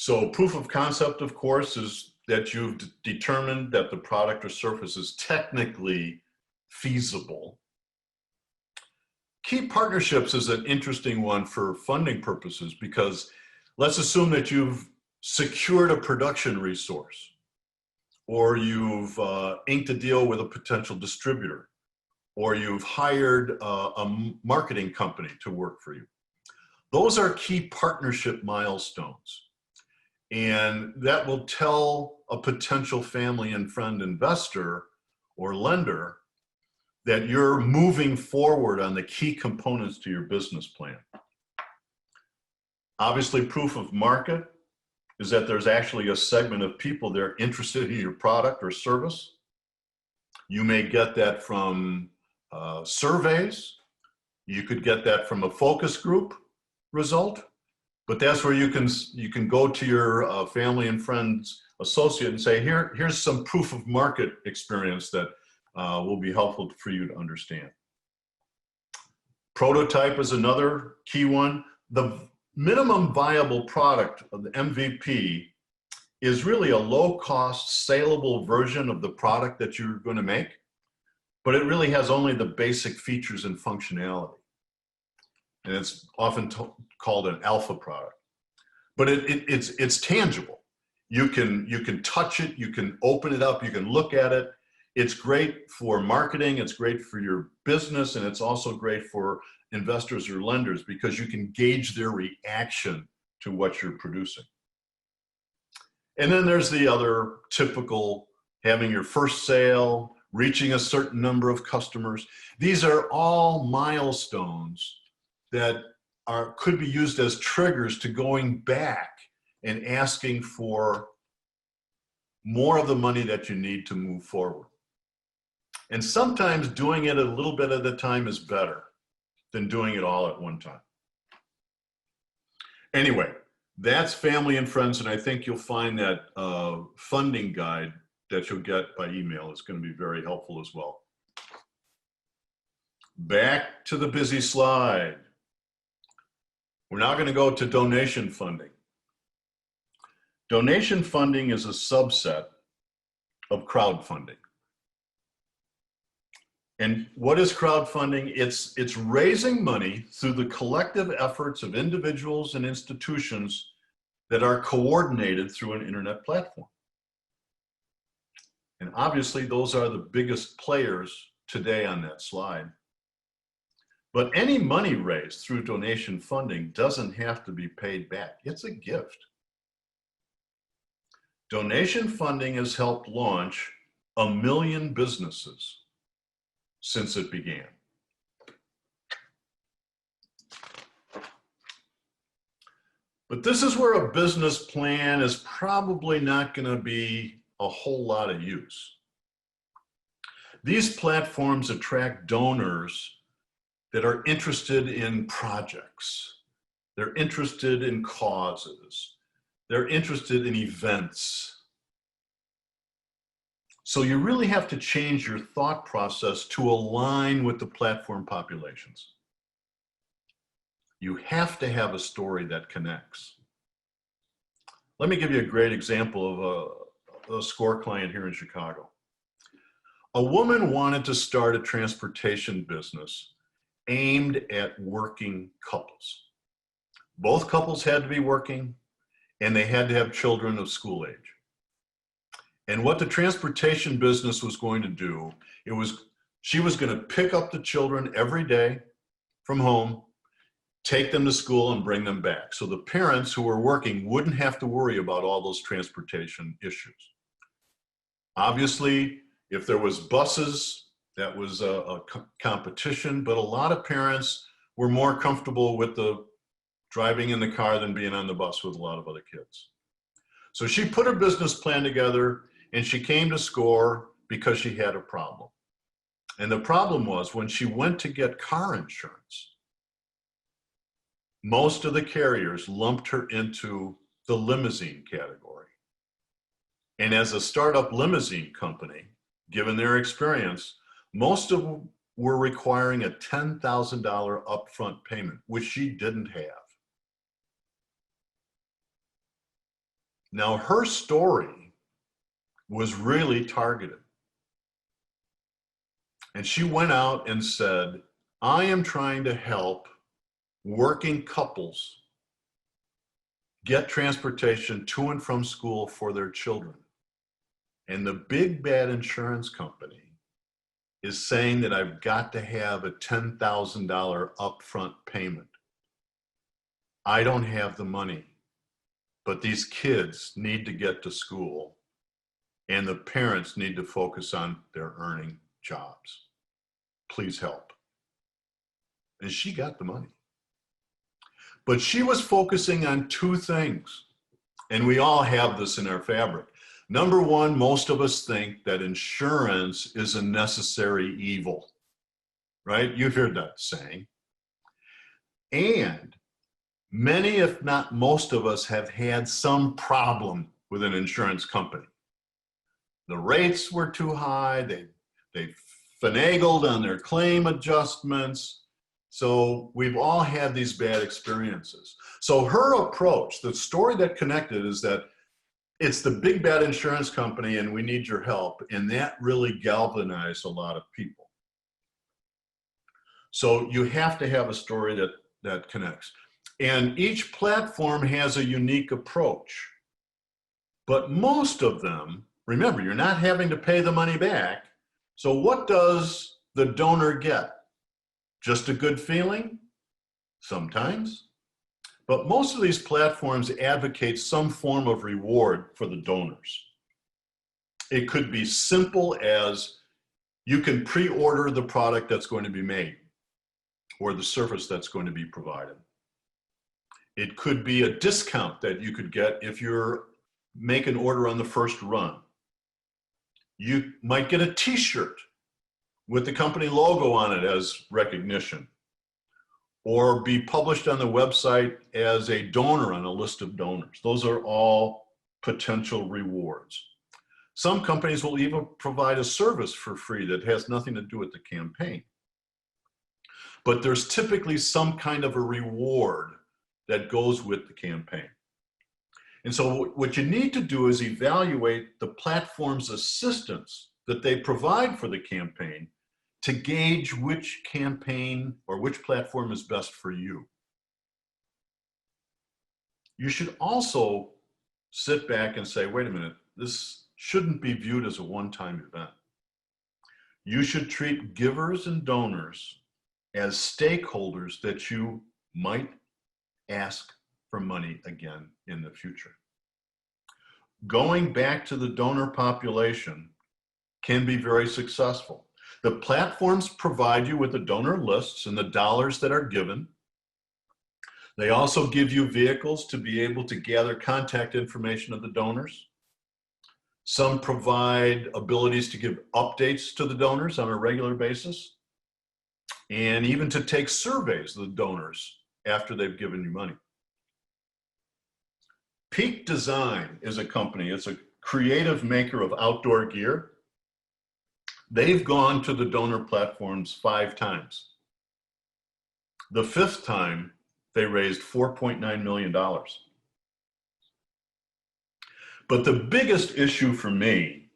So proof of concept, of course, is that you've determined that the product or service is technically feasible. Key partnerships is an interesting one for funding purposes, because let's assume that you've secured a production resource, or you've inked a deal with a potential distributor, or you've hired a marketing company to work for you. Those are key partnership milestones. And that will tell a potential family and friend investor or lender that you're moving forward on the key components to your business plan. Obviously, proof of market is that there's actually a segment of people that are interested in your product or service. You may get that from surveys. You could get that from a focus group result, but that's where you can go to your family and friends associate and say, here's some proof of market experience that will be helpful for you to understand. Prototype is another key one. The minimum viable product of the MVP is really a low-cost, saleable version of the product that you're going to make, but it really has only the basic features and functionality. And it's often called an alpha product. But it's tangible. You can touch it, you can open it up, you can look at it. It's great for marketing, it's great for your business, and it's also great for investors or lenders because you can gauge their reaction to what you're producing. And then there's the other typical, having your first sale, reaching a certain number of customers. These are all milestones that could be used as triggers to going back and asking for more of the money that you need to move forward. And sometimes doing it a little bit at a time is better than doing it all at one time. Anyway, that's family and friends, and I think you'll find that funding guide that you'll get by email is going to be very helpful as well. Back to the busy slide. We're now going to go to donation funding. Donation funding is a subset of crowdfunding. And what is crowdfunding? It's raising money through the collective efforts of individuals and institutions that are coordinated through an internet platform. And obviously, those are the biggest players today on that slide. But any money raised through donation funding doesn't have to be paid back. It's a gift. Donation funding has helped launch 1 million businesses since it began. But this is where a business plan is probably not going to be a whole lot of use. These platforms attract donors that are interested in projects. They're interested in causes. They're interested in events. So you really have to change your thought process to align with the platform populations. You have to have a story that connects. Let me give you a great example of a SCORE client here in Chicago. A woman wanted to start a transportation business aimed at working couples. Both couples had to be working, and they had to have children of school age. And what the transportation business was going to do, she was going to pick up the children every day from home, take them to school, and bring them back. So the parents who were working wouldn't have to worry about all those transportation issues. Obviously, if there was buses, that was a competition, but a lot of parents were more comfortable with the driving in the car than being on the bus with a lot of other kids. So she put her business plan together, and she came to SCORE because she had a problem. And the problem was when she went to get car insurance, most of the carriers lumped her into the limousine category. And as a startup limousine company, given their experience, most of them were requiring a $10,000 upfront payment, which she didn't have. Now, her story was really targeted. And she went out and said, I am trying to help working couples get transportation to and from school for their children. And the big bad insurance company is saying that I've got to have a $10,000 upfront payment. I don't have the money, but these kids need to get to school and the parents need to focus on their earning jobs. Please help. And she got the money. But she was focusing on two things, and we all have this in our fabric. Number one, most of us think that insurance is a necessary evil, right? You've heard that saying. And many, if not most of us, have had some problem with an insurance company. The rates were too high, they finagled on their claim adjustments. So we've all had these bad experiences. So her approach, the story that connected, is that it's the big bad insurance company and we need your help. And that really galvanized a lot of people. So you have to have a story that connects. And each platform has a unique approach. But most of them, remember, you're not having to pay the money back. So what does the donor get? Just a good feeling? Sometimes. But most of these platforms advocate some form of reward for the donors. It could be simple as you can pre-order the product that's going to be made or the service that's going to be provided. It could be a discount that you could get if you make an order on the first run. You might get a t-shirt with the company logo on it as recognition, or be published on the website as a donor on a list of donors. Those are all potential rewards. Some companies will even provide a service for free that has nothing to do with the campaign. But there's typically some kind of a reward that goes with the campaign. And so what you need to do is evaluate the platform's assistance that they provide for the campaign to gauge which campaign or which platform is best for you. You should also sit back and say, wait a minute, this shouldn't be viewed as a one-time event. You should treat givers and donors as stakeholders that you might ask for money again in the future. Going back to the donor population can be very successful. The platforms provide you with the donor lists and the dollars that are given. They also give you vehicles to be able to gather contact information of the donors. Some provide abilities to give updates to the donors on a regular basis, and even to take surveys of the donors after they've given you money. Peak Design is a company. It's a creative maker of outdoor gear. They've gone to the donor platforms 5 times. The 5th time, they raised $4.9 million. But the biggest issue for me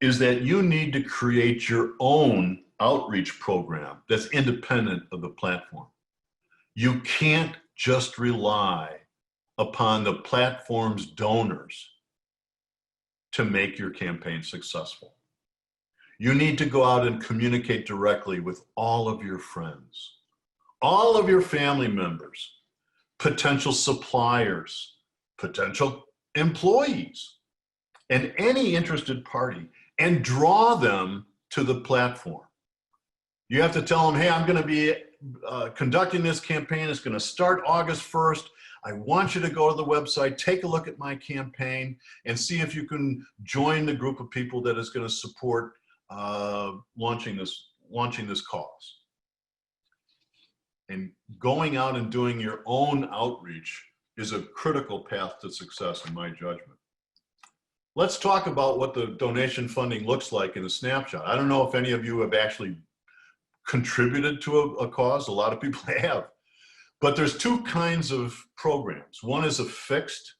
is that you need to create your own outreach program that's independent of the platform. You can't just rely upon the platform's donors to make your campaign successful. You need to go out and communicate directly with all of your friends, all of your family members, potential suppliers, potential employees, and any interested party, and draw them to the platform. You have to tell them, hey, I'm going to be conducting this campaign. It's going to start August 1st. I want you to go to the website, take a look at my campaign, and see if you can join the group of people that is going to support launching this cause. And going out and doing your own outreach is a critical path to success in my judgment. Let's talk about what the donation funding looks like in a snapshot. I don't know if any of you have actually contributed to a cause. A lot of people have. But there's 2 kinds of programs. One is a fixed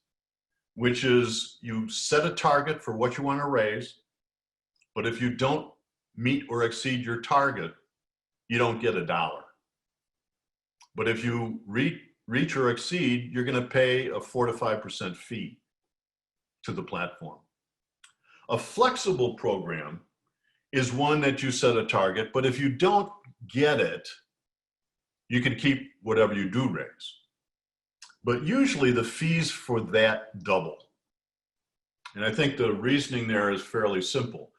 which is you set a target for what you want to raise, but if you don't meet or exceed your target, you don't get $1. But if you reach or exceed, you're going to pay a 4 to 5% fee to the platform. A flexible program is one that you set a target, but if you don't get it, you can keep whatever you do raise. But usually the fees for that double. And I think the reasoning there is fairly simple.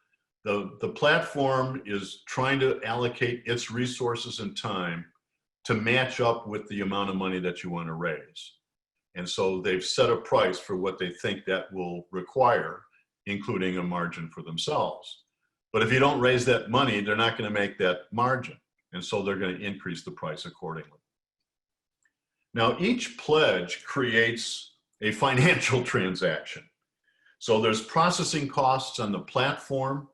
The platform is trying to allocate its resources and time to match up with the amount of money that you want to raise. And so they've set a price for what they think that will require, including a margin for themselves. But if you don't raise that money, they're not going to make that margin. And so they're going to increase the price accordingly. Now, each pledge creates a financial transaction. So there's processing costs on the platform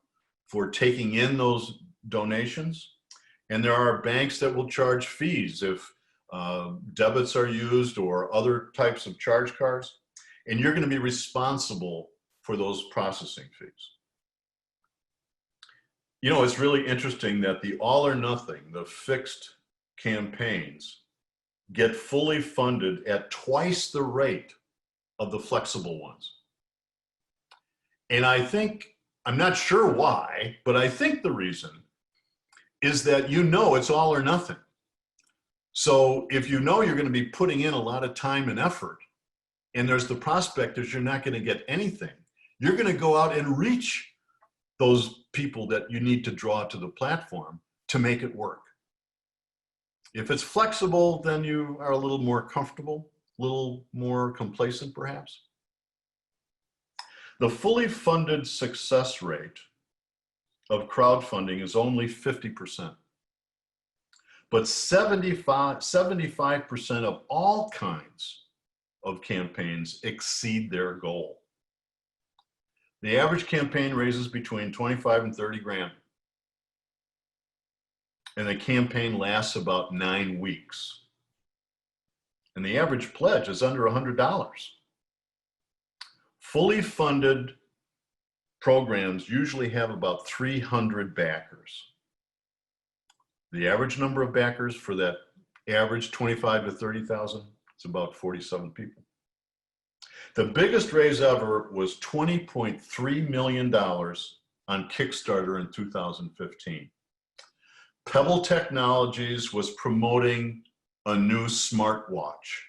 for taking in those donations. And there are banks that will charge fees if debits are used or other types of charge cards. And you're going to be responsible for those processing fees. You know, it's really interesting that the all or nothing, the fixed campaigns, get fully funded at twice the rate of the flexible ones. And I think, I'm not sure why, but I think the reason is that you know it's all or nothing. So if you know you're going to be putting in a lot of time and effort, and there's the prospect that you're not going to get anything, you're going to go out and reach those people that you need to draw to the platform to make it work. If it's flexible, then you are a little more comfortable, a little more complacent perhaps. The fully funded success rate of crowdfunding is only 50%. But 75% of all kinds of campaigns exceed their goal. The average campaign raises between 25 and 30 grand. And the campaign lasts about 9 weeks. And the average pledge is under $100. Fully funded programs usually have about 300 backers. The average number of backers for that average 25 to 30,000 is about 47 people. The biggest raise ever was $20.3 million on Kickstarter in 2015. Pebble Technologies was promoting a new smartwatch.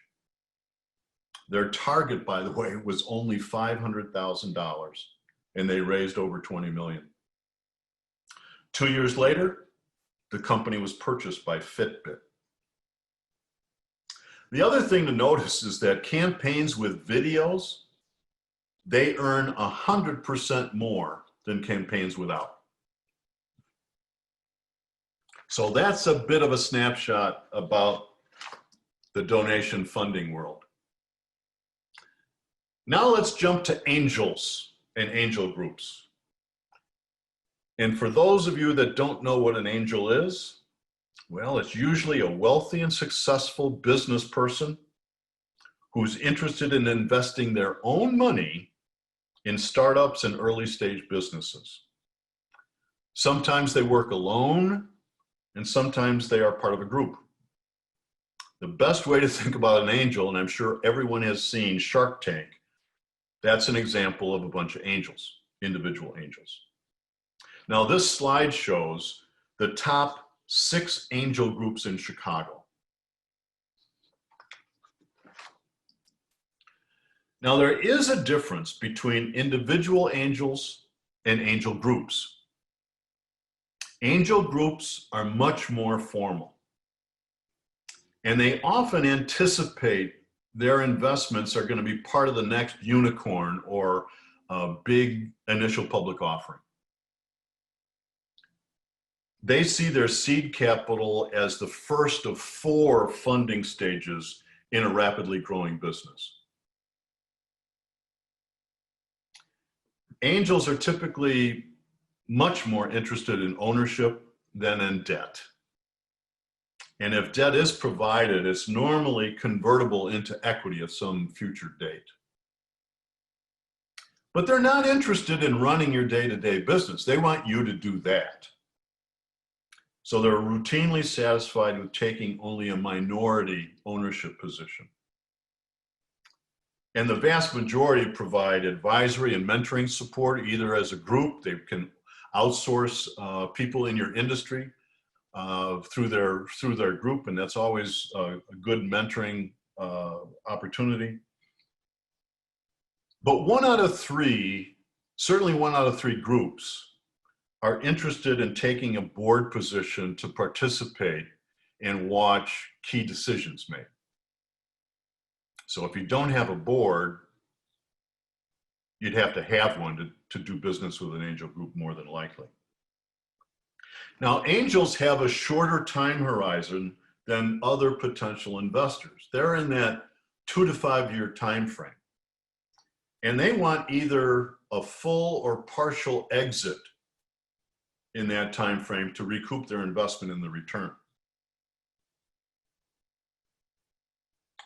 Their target, by the way, was only $500,000, and they raised over $20 million. 2 years later, the company was purchased by Fitbit. The other thing to notice is that campaigns with videos, they earn 100% more than campaigns without. So that's a bit of a snapshot about the donation funding world. Now let's jump to angels and angel groups. And for those of you that don't know what an angel is, well, it's usually a wealthy and successful business person who's interested in investing their own money in startups and early stage businesses. Sometimes they work alone, and sometimes they are part of a group. The best way to think about an angel, and I'm sure everyone has seen Shark Tank, that's an example of a bunch of angels, individual angels. Now this slide shows the top 6 angel groups in Chicago. Now there is a difference between individual angels and angel groups. Angel groups are much more formal, and they often anticipate their investments are going to be part of the next unicorn or a big initial public offering. They see their seed capital as the first of 4 funding stages in a rapidly growing business. Angels are typically much more interested in ownership than in debt. And if debt is provided, it's normally convertible into equity at some future date. But they're not interested in running your day-to-day business. They want you to do that. So they're routinely satisfied with taking only a minority ownership position. And the vast majority provide advisory and mentoring support, either as a group. They can outsource people in your industry through their group, and that's always a good mentoring opportunity. But 1 out of 3, certainly 1 out of 3 groups are interested in taking a board position to participate and watch key decisions made. So if you don't have a board, you'd have to have one to do business with an angel group, more than likely. Now, angels have a shorter time horizon than other potential investors. They're in that 2 to 5 year time frame. And they want either a full or partial exit in that time frame to recoup their investment in the return.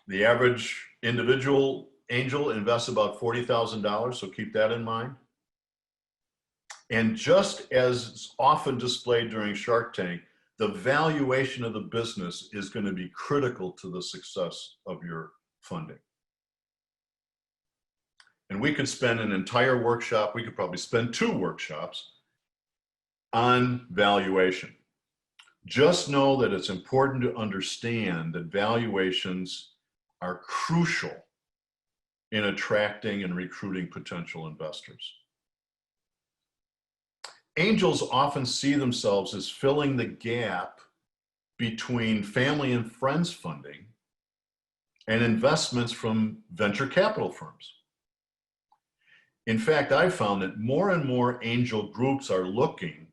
The average individual angel invests about $40,000, so keep that in mind. And just as often displayed during Shark Tank, the valuation of the business is going to be critical to the success of your funding. And we could spend an entire workshop, we could probably spend 2 workshops on valuation. Just know that it's important to understand that valuations are crucial in attracting and recruiting potential investors. Angels often see themselves as filling the gap between family and friends funding and investments from venture capital firms. In fact, I've found that more and more angel groups are looking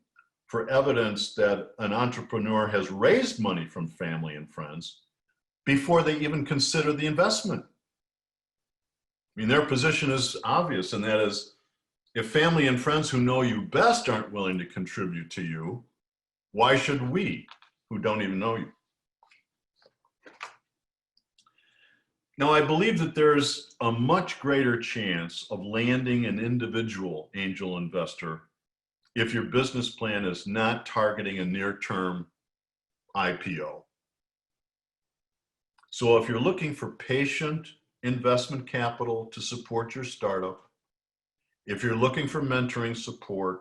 for evidence that an entrepreneur has raised money from family and friends before they even consider the investment. I mean, their position is obvious, and that is, if family and friends who know you best aren't willing to contribute to you, why should we, who don't even know you? Now, I believe that there's a much greater chance of landing an individual angel investor if your business plan is not targeting a near-term IPO. So if you're looking for patient investment capital to support your startup, if you're looking for mentoring support,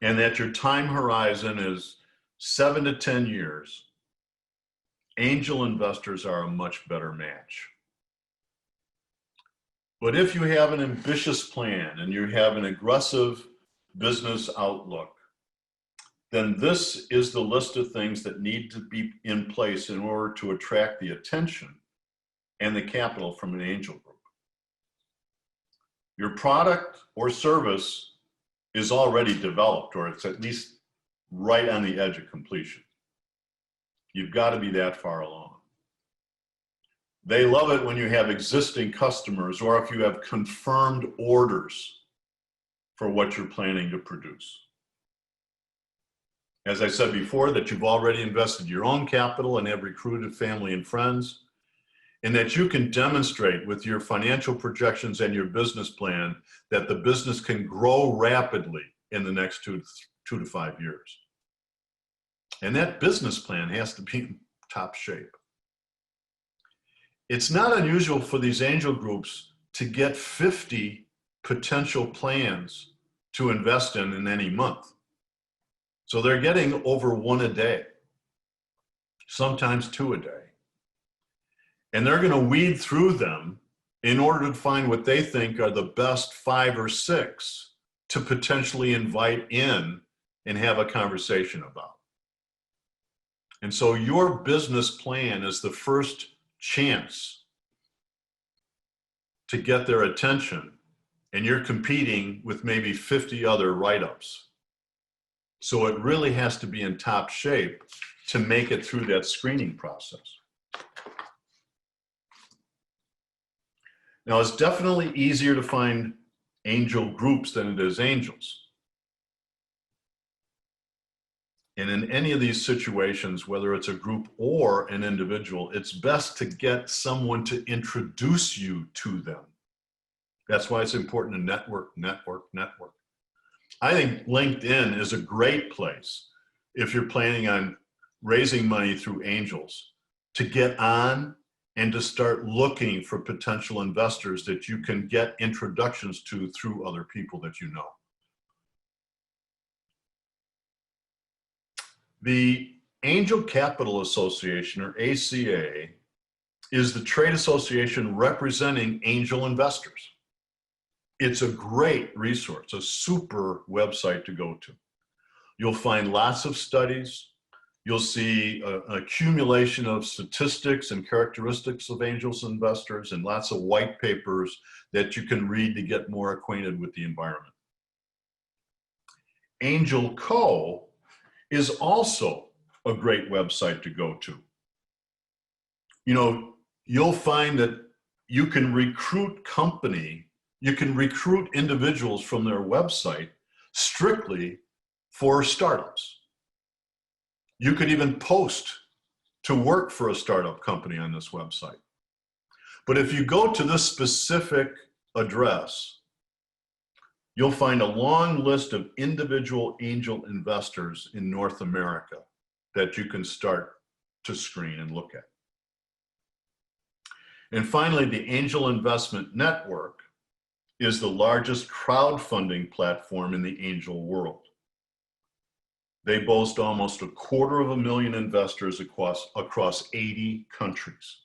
and that your time horizon is 7 to 10 years, angel investors are a much better match. But if you have an ambitious plan and you have an aggressive business outlook, then this is the list of things that need to be in place in order to attract the attention and the capital from an angel group. Your product or service is already developed, or it's at least right on the edge of completion. You've got to be that far along. They love it when you have existing customers, or if you have confirmed orders for what you're planning to produce. As I said before, that you've already invested your own capital and have recruited family and friends, and that you can demonstrate with your financial projections and your business plan that the business can grow rapidly in the next 2 to 5 years. And that business plan has to be in top shape. It's not unusual for these angel groups to get 50 potential plans to invest in any month. So they're getting over 1 a day, sometimes 2 a day. And they're going to weed through them in order to find what they think are the best 5 or 6 to potentially invite in and have a conversation about. And so your business plan is the first chance to get their attention, and you're competing with maybe 50 other write-ups. So it really has to be in top shape to make it through that screening process. Now, it's definitely easier to find angel groups than it is angels. And in any of these situations, whether it's a group or an individual, it's best to get someone to introduce you to them. That's why it's important to network, network, network. I think LinkedIn is a great place if you're planning on raising money through angels to get on and to start looking for potential investors that you can get introductions to through other people that you know. The Angel Capital Association, or ACA, is the trade association representing angel investors. It's a great resource, a super website to go to. You'll find lots of studies. You'll see an accumulation of statistics and characteristics of angels investors and lots of white papers that you can read to get more acquainted with the environment. Angel Co. is also a great website to go to. You know, you'll find that you can recruit individuals from their website strictly for startups. You could even post to work for a startup company on this website. But if you go to this specific address, you'll find a long list of individual angel investors in North America that you can start to screen and look at. And finally, the Angel Investment Network is the largest crowdfunding platform in the angel world. They boast almost 250,000 investors across 80 countries.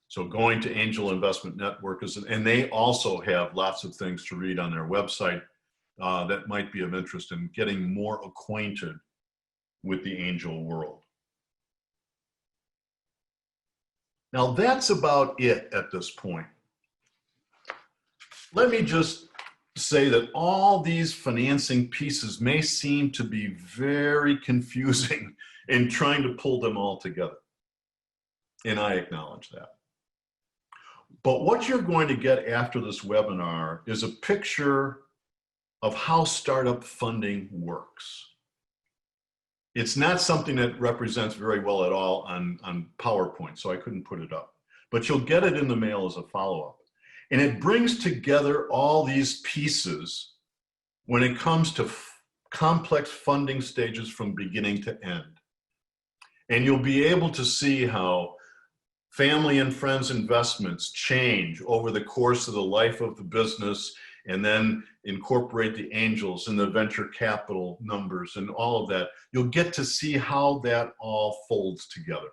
So going to Angel Investment Network and they also have lots of things to read on their website that might be of interest in getting more acquainted with the angel world. Now that's about it at this point. Let me just say that all these financing pieces may seem to be very confusing in trying to pull them all together. And I acknowledge that. But what you're going to get after this webinar is a picture of how startup funding works. It's not something that represents very well at all on PowerPoint, so I couldn't put it up. But you'll get it in the mail as a follow-up. And it brings together all these pieces when it comes to complex funding stages from beginning to end. And you'll be able to see how family and friends investments change over the course of the life of the business, and then incorporate the angels and the venture capital numbers and all of that. You'll get to see how that all folds together.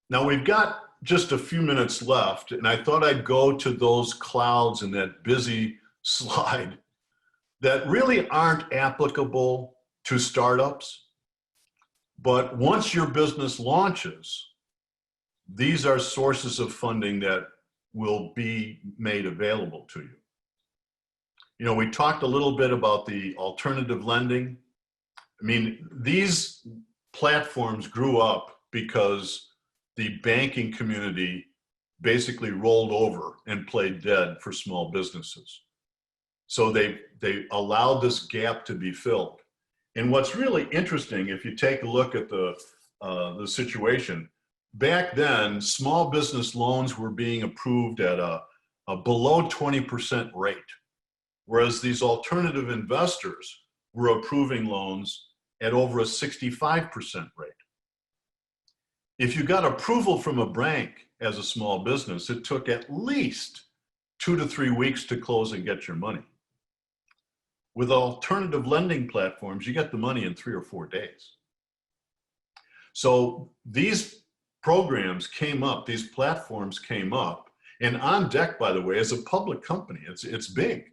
Now we've got just a few minutes left, and I thought I'd go to those clouds in that busy slide that really aren't applicable to startups. But once your business launches, these are sources of funding that will be made available to you. You know, we talked a little bit about the alternative lending. I mean, these platforms grew up because the banking community basically rolled over and played dead for small businesses. So they allowed this gap to be filled. And what's really interesting, if you take a look at the situation, back then, small business loans were being approved at a below 20% rate, whereas these alternative investors were approving loans at over a 65% rate. If you got approval from a bank as a small business, it took at least 2 to 3 weeks to close and get your money. With alternative lending platforms, you get the money in 3 or 4 days. So these programs came up, these platforms came up, and On Deck, by the way, is a public company. It's big.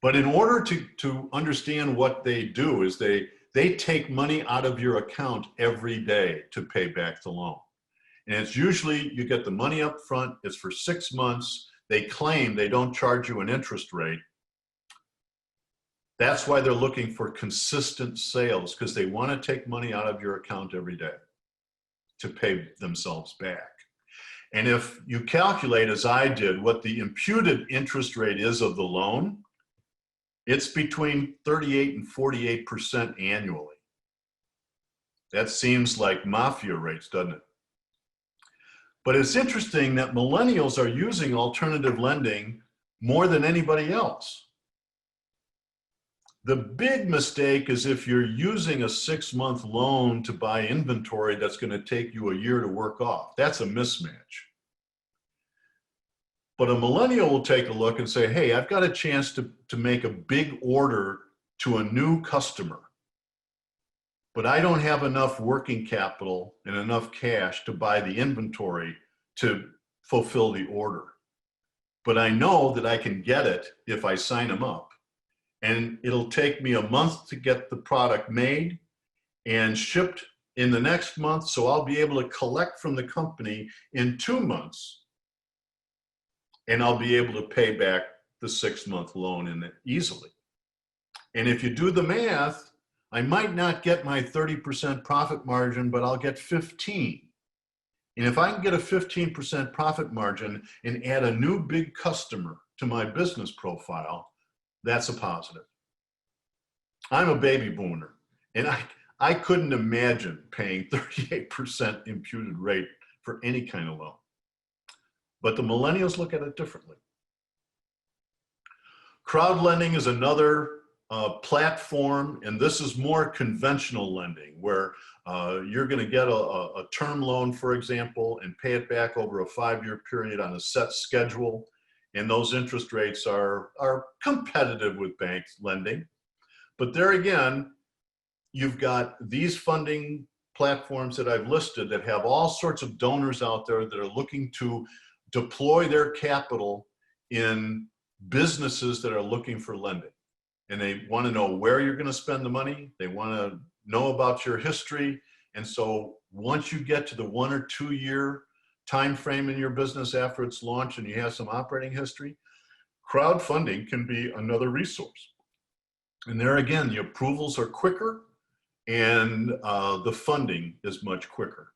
But in order to understand what they do is they take money out of your account every day to pay back the loan. And it's usually, you get the money up front, it's for 6 months, they claim they don't charge you an interest rate. That's why they're looking for consistent sales, because they want to take money out of your account every day to pay themselves back. And if you calculate, as I did, what the imputed interest rate is of the loan, it's between 38 and 48% annually. That seems like mafia rates, doesn't it? But it's interesting that millennials are using alternative lending more than anybody else. The big mistake is if you're using a 6-month loan to buy inventory that's going to take you a year to work off. That's a mismatch. But a millennial will take a look and say, hey, I've got a chance to make a big order to a new customer, but I don't have enough working capital and enough cash to buy the inventory to fulfill the order. But I know that I can get it if I sign them up. And it'll take me a month to get the product made and shipped in the next month. So I'll be able to collect from the company in 2 months. And I'll be able to pay back the 6-month loan in it easily. And if you do the math, I might not get my 30% profit margin, but I'll get 15. And if I can get a 15% profit margin and add a new big customer to my business profile, that's a positive. I'm a baby boomer, and I couldn't imagine paying 38% imputed rate for any kind of loan. But the millennials look at it differently. Crowd lending is another platform, and this is more conventional lending, where you're going to get a term loan, for example, and pay it back over a 5-year period on a set schedule. And those interest rates are competitive with bank lending. But there again, you've got these funding platforms that I've listed that have all sorts of donors out there that are looking to deploy their capital in businesses that are looking for lending. And they want to know where you're going to spend the money. They want to know about your history. And so once you get to the 1 or 2 year time frame in your business after it's launched and you have some operating history, crowdfunding can be another resource. And there again, the approvals are quicker and the funding is much quicker.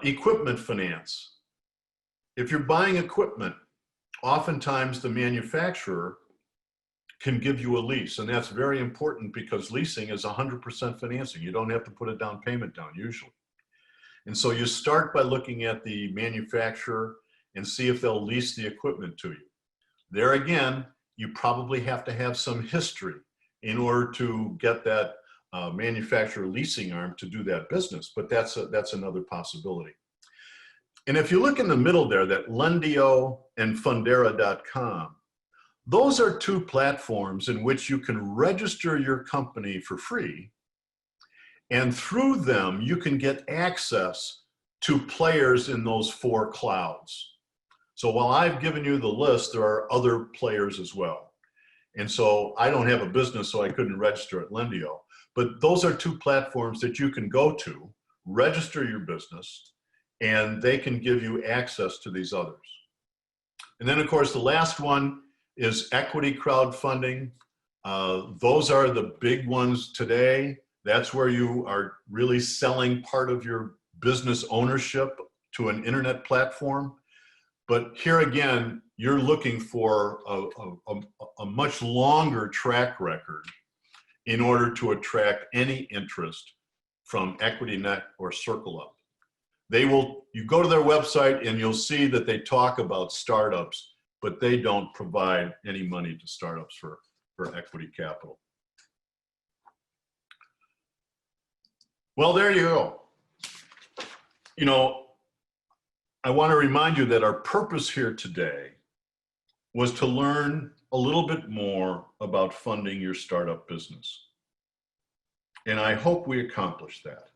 Equipment finance. If you're buying equipment, oftentimes the manufacturer can give you a lease, and that's very important because leasing is 100% financing. You don't have to put a down payment down usually. And so you start by looking at the manufacturer and see if they'll lease the equipment to you. There again, you probably have to have some history in order to get that manufacturer leasing arm to do that business, but that's another possibility. And if you look in the middle there, that Lendio and Fundera.com, those are 2 platforms in which you can register your company for free. And through them, you can get access to players in those 4 clouds. So while I've given you the list, there are other players as well. And so I don't have a business, so I couldn't register at Lendio. But those are 2 platforms that you can go to, register your business, and they can give you access to these others. And then, of course, the last one is equity crowdfunding. Those are the big ones today. That's where you are really selling part of your business ownership to an internet platform. But here again, you're looking for a much longer track record in order to attract any interest from EquityNet or CircleUp. You go to their website and you'll see that they talk about startups, but they don't provide any money to startups for equity capital. Well, there you go. You know, I want to remind you that our purpose here today was to learn a little bit more about funding your startup business. And I hope we accomplished that.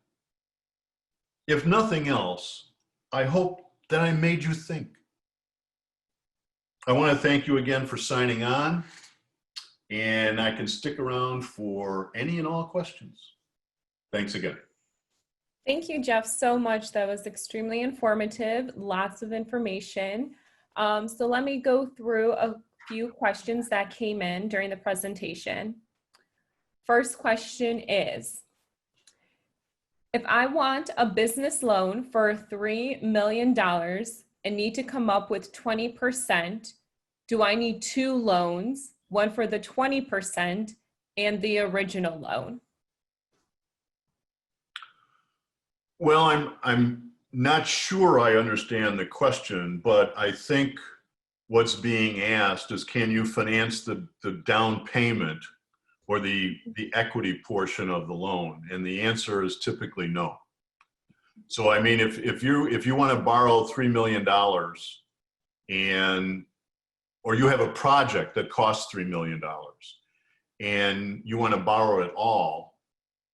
If nothing else, I hope that I made you think. I want to thank you again for signing on, and I can stick around for any and all questions. Thanks again. Thank you, Jeff, so much. That was extremely informative, lots of information. So let me go through a few questions that came in during the presentation. First question is, if I want a business loan for $3 million and need to come up with 20%, do I need 2 loans, one for the 20% and the original loan? Well, I'm not sure I understand the question, but I think what's being asked is, can you finance the down payment or the equity portion of the loan? And the answer is typically no. So I mean, if you want to borrow $3 million and, or you have a project that costs $3 million and you want to borrow it all,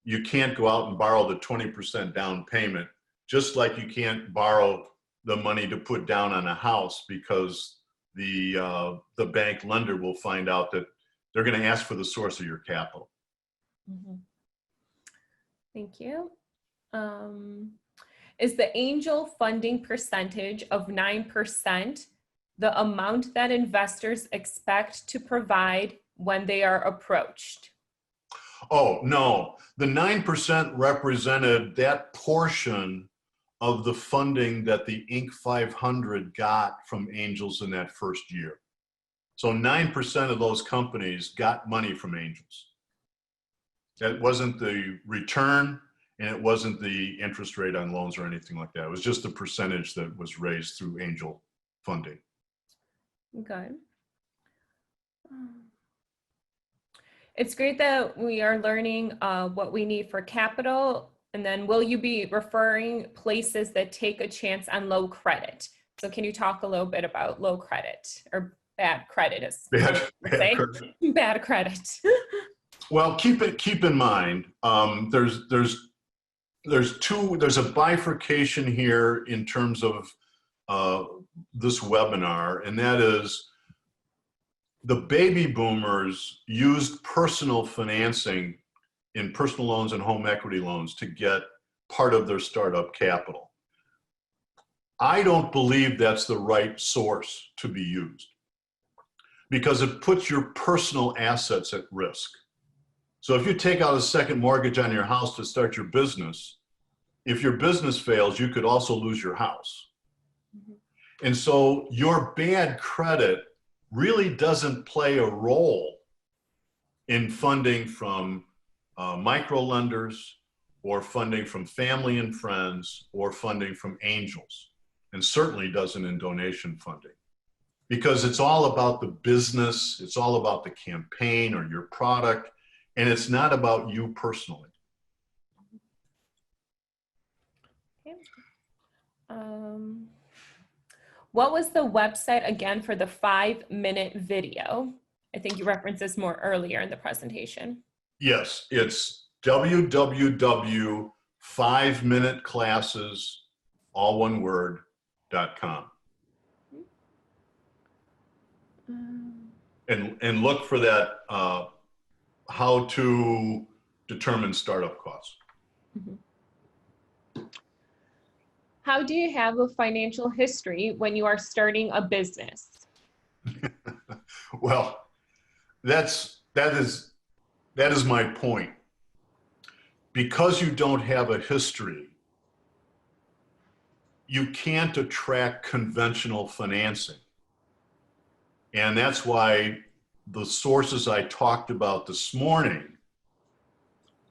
you can't go out and borrow the 20% down payment, just like you can't borrow the money to put down on a house, because the bank lender will find out that they're going to ask for the source of your capital. Mm-hmm. Thank you. Is the angel funding percentage of 9% the amount that investors expect to provide when they are approached? Oh, no. The 9% represented that portion of the funding that the Inc. 500 got from angels in that first year. So 9% of those companies got money from angels. That wasn't the return, and it wasn't the interest rate on loans or anything like that. It was just the percentage that was raised through angel funding. Good. It's great that we are learning what we need for capital. And then will you be referring places that take a chance on low credit? So can you talk a little bit about low credit or bad credit? Bad credit. Bad credit. Well, keep in mind, there's a bifurcation here in terms of this webinar, and that is the baby boomers used personal financing in personal loans and home equity loans to get part of their startup capital. I don't believe that's the right source to be used, because it puts your personal assets at risk. So if you take out a second mortgage on your house to start your business, if your business fails, you could also lose your house. Mm-hmm. And so your bad credit really doesn't play a role in funding from micro lenders, or funding from family and friends, or funding from angels, and certainly doesn't in donation funding, because it's all about the business, it's all about the campaign or your product, and it's not about you personally. Okay. What was the website again for the 5-minute video? I think you referenced this more earlier in the presentation. Yes, it's www.5minuteclasses, all one word, .com. And look for that how to determine startup costs. Mm-hmm. How do you have a financial history when you are starting a business? Well, that is my point. Because you don't have a history, you can't attract conventional financing. And that's why the sources I talked about this morning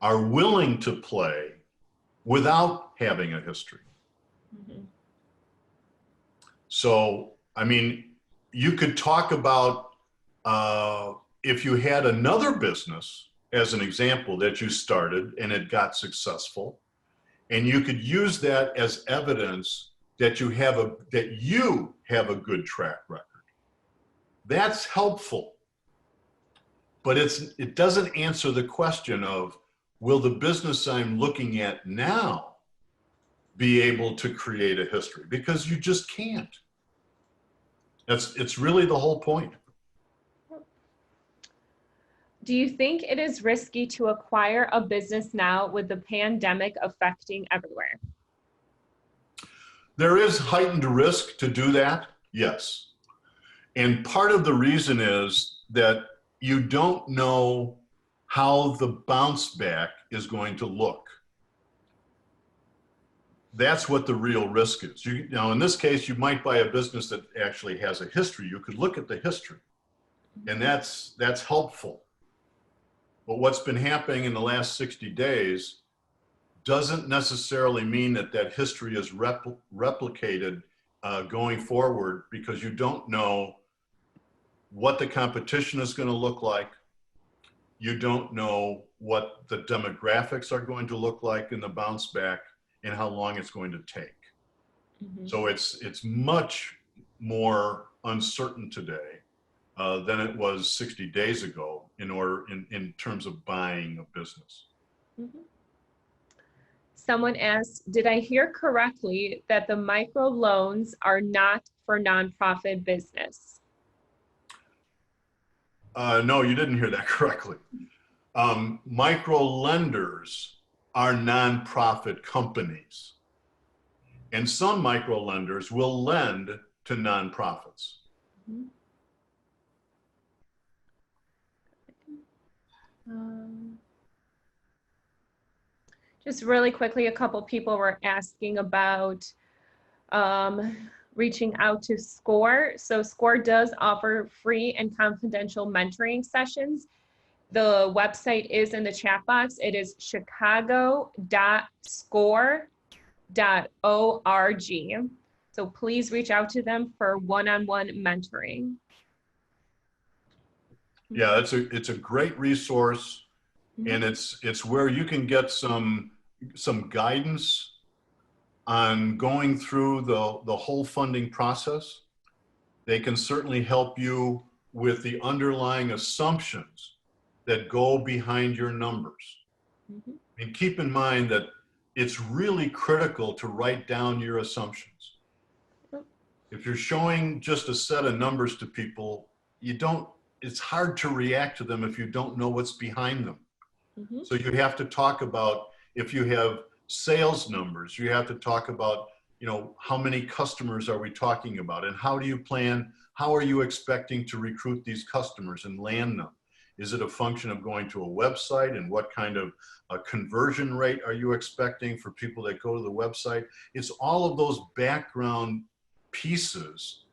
are willing to play without having a history. Mm-hmm. So, I mean, you could talk about if you had another business, as an example, that you started and it got successful, and you could use that as evidence that you have a good track record. That's helpful, but it doesn't answer the question of, will the business I'm looking at now be able to create a history? Because you just can't. It's really the whole point. Do you think it is risky to acquire a business now with the pandemic affecting everywhere? There is heightened risk to do that, yes. And part of the reason is that you don't know how the bounce back is going to look. That's what the real risk is. Now, in this case, you might buy a business that actually has a history. You could look at the history, and that's helpful. But what's been happening in the last 60 days, doesn't necessarily mean that that history is replicated going forward, because you don't know what the competition is going to look like. You don't know what the demographics are going to look like in the bounce back and how long it's going to take. Mhm. So it's much more uncertain today than it was 60 days ago in terms of buying a business. Mhm. Someone asked, did I hear correctly that the micro loans are not for nonprofit business? No, you didn't hear that correctly. Micro lenders are nonprofit companies, and some micro lenders will lend to nonprofits. Mhm. Just really quickly, a couple people were asking about reaching out to SCORE. So SCORE does offer free and confidential mentoring sessions. The website is in the chat box. It is chicago.score.org. So please reach out to them for one-on-one mentoring. Yeah, it's a great resource, and it's where you can get some guidance on going through the whole funding process. They can certainly help you with the underlying assumptions that go behind your numbers. Mhm. And keep in mind that it's really critical to write down your assumptions. If you're showing just a set of numbers to people, it's hard to react to them if you don't know what's behind them. Mhm. So you have to talk about, if you have sales numbers, you have to talk about, how many customers are we talking about, and how are you expecting to recruit these customers and land them? Is it a function of going to a website, and what kind of a conversion rate are you expecting for people that go to the website? It's all of those background pieces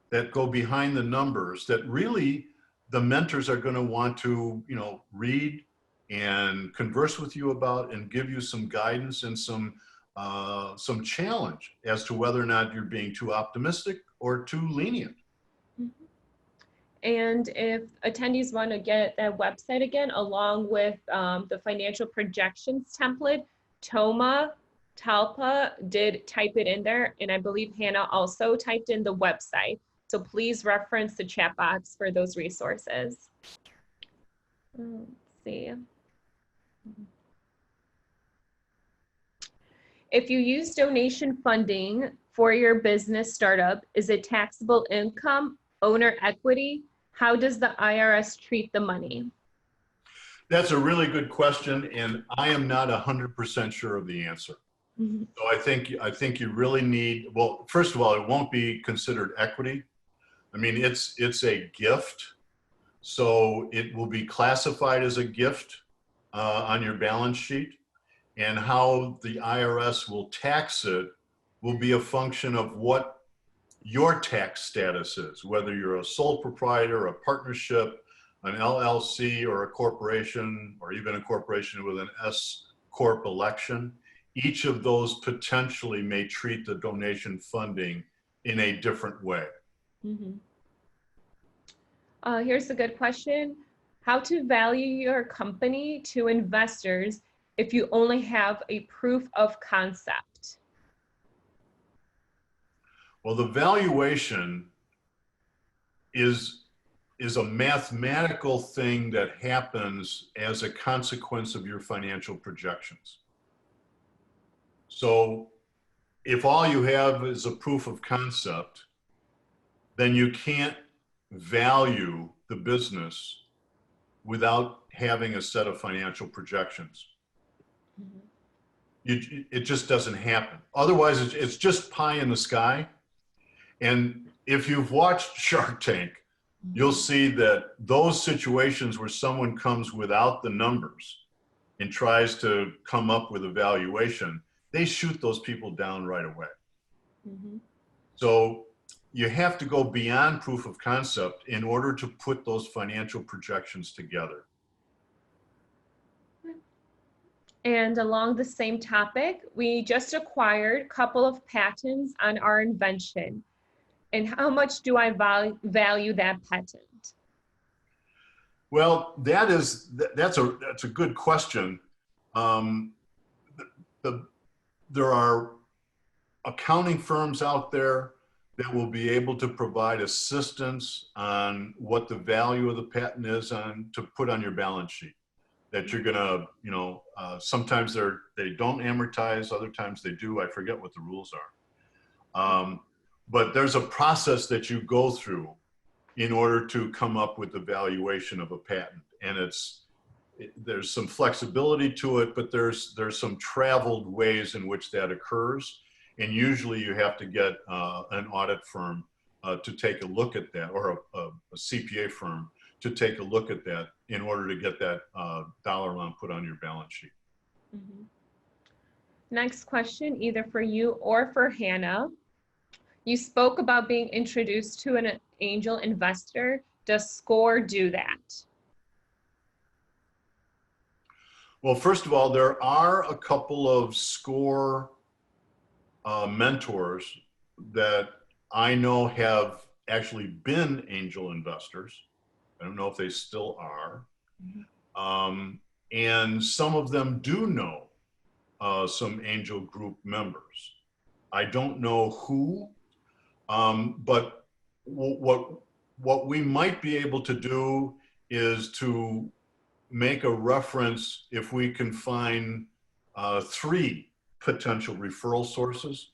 that go behind the numbers that really the mentors are going to want to, read and converse with you about, and give you some guidance and some challenge as to whether or not you're being too optimistic or too lenient. And if attendees want to get that website again, along with the financial projections template, Talpa did type it in there, and I believe Hannah also typed in the website. So please reference the chat box for those resources. Let's see. If you use donation funding for your business startup, is it taxable income, owner equity? How does the IRS treat the money? That's a really good question, and I am not 100% sure of the answer. Mhm. So I think you really need, well, first of all, it won't be considered equity. I mean, it's a gift, so it will be classified as a gift on your balance sheet, and how the IRS will tax it will be a function of what your tax status is, whether you're a sole proprietor, a partnership, an LLC, or a corporation, or even a corporation with an S Corp election. Each of those potentially may treat the donation funding in a different way. Mhm. Here's a good question. How to value your company to investors if you only have a proof of concept? Well, the valuation is a mathematical thing that happens as a consequence of your financial projections. So if all you have is a proof of concept, then you can't value the business without having a set of financial projections. It just doesn't happen. Otherwise, it's just pie in the sky. And if you've watched Shark Tank, you'll see that those situations where someone comes without the numbers and tries to come up with a valuation, they shoot those people down right away. Mhm. So you have to go beyond proof of concept in order to put those financial projections together. And along the same topic, we just acquired a couple of patents on our invention. And how much do I value that patent? Well, that's a good question. Um, there are accounting firms out there that will be able to provide assistance on what the value of the patent is to put on your balance sheet. That you're gonna, sometimes they don't amortize, other times they do. I forget what the rules are. But there's a process that you go through in order to come up with the valuation of a patent, and there's some flexibility to it, but there's some traveled ways in which that occurs, and usually you have to get an audit firm to take a look at that, or a CPA firm to take a look at that in order to get that dollar amount put on your balance sheet. Mm-hmm. Next question, either for you or for Hannah. You spoke about being introduced to an angel investor. Does SCORE do that? Well, first of all, there are a couple of SCORE mentors that I know have actually been angel investors. I don't know if they still are. And some of them do know some angel group members. I don't know who, but what we might be able to do is to make a reference if we can find 3 potential referral sources.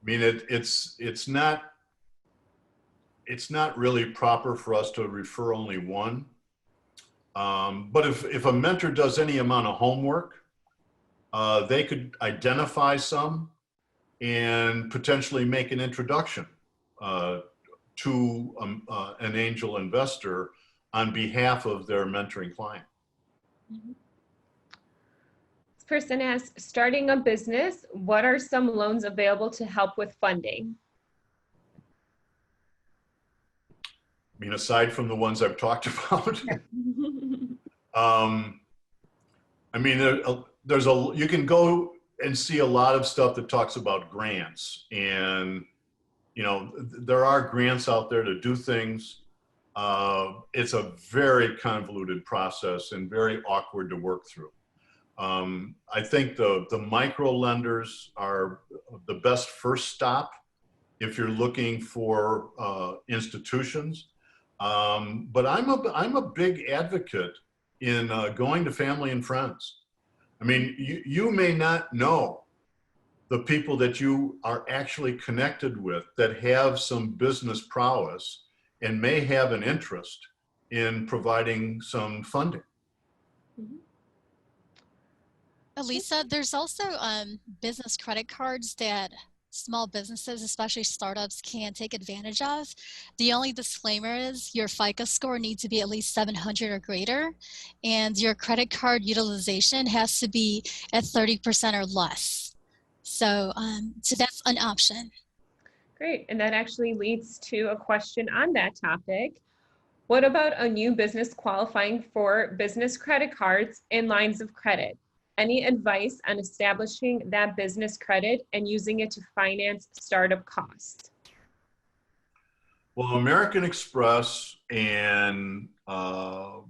I mean, it's not really proper for us to refer only one. But if a mentor does any amount of homework, they could identify some and potentially make an introduction to an angel investor on behalf of their mentoring client. Mm-hmm. This person asks, starting a business, what are some loans available to help with funding? I mean, aside from the ones I've talked about, I mean, you can go and see a lot of stuff that talks about grants, and there are grants out there to do things. It's a very convoluted process and very awkward to work through. I think the micro lenders are the best first stop if you're looking for institutions. But I'm a big advocate in going to family and friends. I mean, you may not know the people that you are actually connected with that have some business prowess and may have an interest in providing some funding. Mm-hmm. Elisa, there's also business credit cards that small businesses, especially startups, can take advantage of. The only disclaimer is your FICO score needs to be at least 700 or greater, and your credit card utilization has to be at 30% or less. So that's an option. Great, and that actually leads to a question on that topic. What about a new business qualifying for business credit cards and lines of credit? Any advice on establishing that business credit and using it to finance startup costs? Well, American Express and I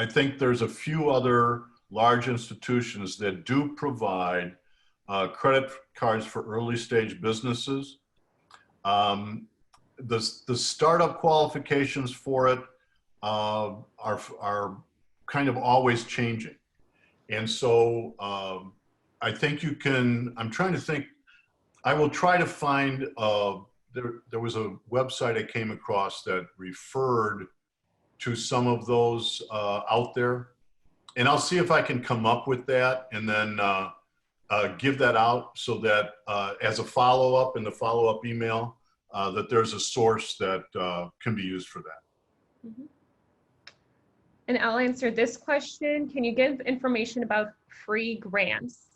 think there's a few other large institutions that do provide credit cards for early stage businesses. The startup qualifications for it are kind of always changing. And so I think you can, I'm trying to think, I will try to find, there was a website I came across that referred to some of those out there. And I'll see if I can come up with that and then give that out so that as a follow-up in the follow-up email, that there's a source that can be used for that. Mm-hmm. And I'll answer this question. Can you give information about free grants?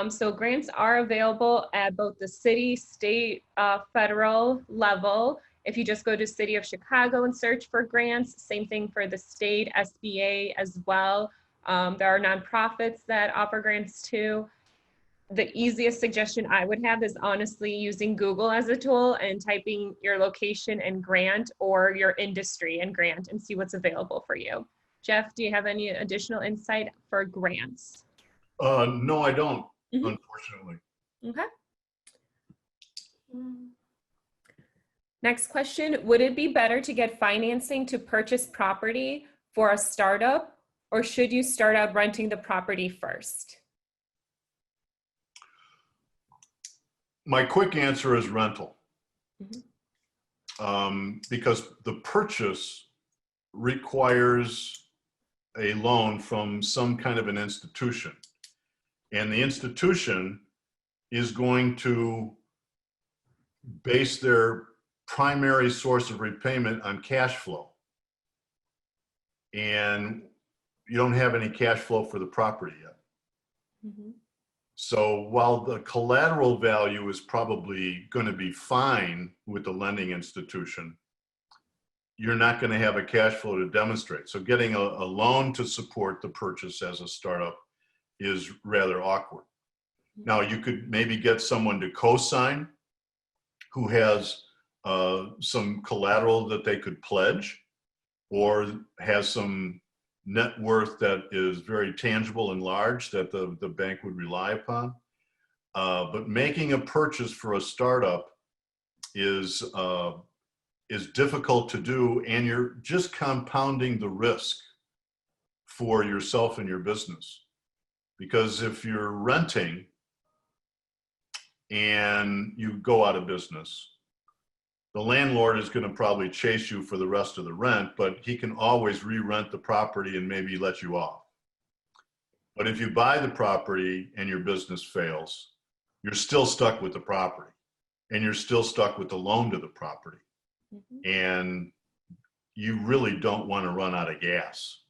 So grants are available at both the city, state, federal level. If you just go to City of Chicago and search for grants, same thing for the state, SBA as well. There are nonprofits that offer grants too. The easiest suggestion I would have is honestly using Google as a tool and typing your location and grant, or your industry and grant, and see what's available for you. Jeff, do you have any additional insight for grants? No, I don't, Mhm. unfortunately. Okay. Next question, would it be better to get financing to purchase property for a startup, or should you start out renting the property first? My quick answer is rental. Mhm. Because the purchase requires a loan from some kind of an institution. And the institution is going to base their primary source of repayment on cash flow. And you don't have any cash flow for the property yet. Mhm. So while the collateral value is probably going to be fine with the lending institution, you're not going to have a cash flow to demonstrate. So getting a loan to support the purchase as a startup is rather awkward. Now, you could maybe get someone to co-sign who has some collateral that they could pledge, or has some net worth that is very tangible and large that the bank would rely upon. But making a purchase for a startup is difficult to do, and you're just compounding the risk for yourself and your business. Because if you're renting and you go out of business, the landlord is going to probably chase you for the rest of the rent, but he can always re-rent the property and maybe let you off. But if you buy the property and your business fails, you're still stuck with the property, and you're still stuck with the loan to the property. And you really don't want to run out of gas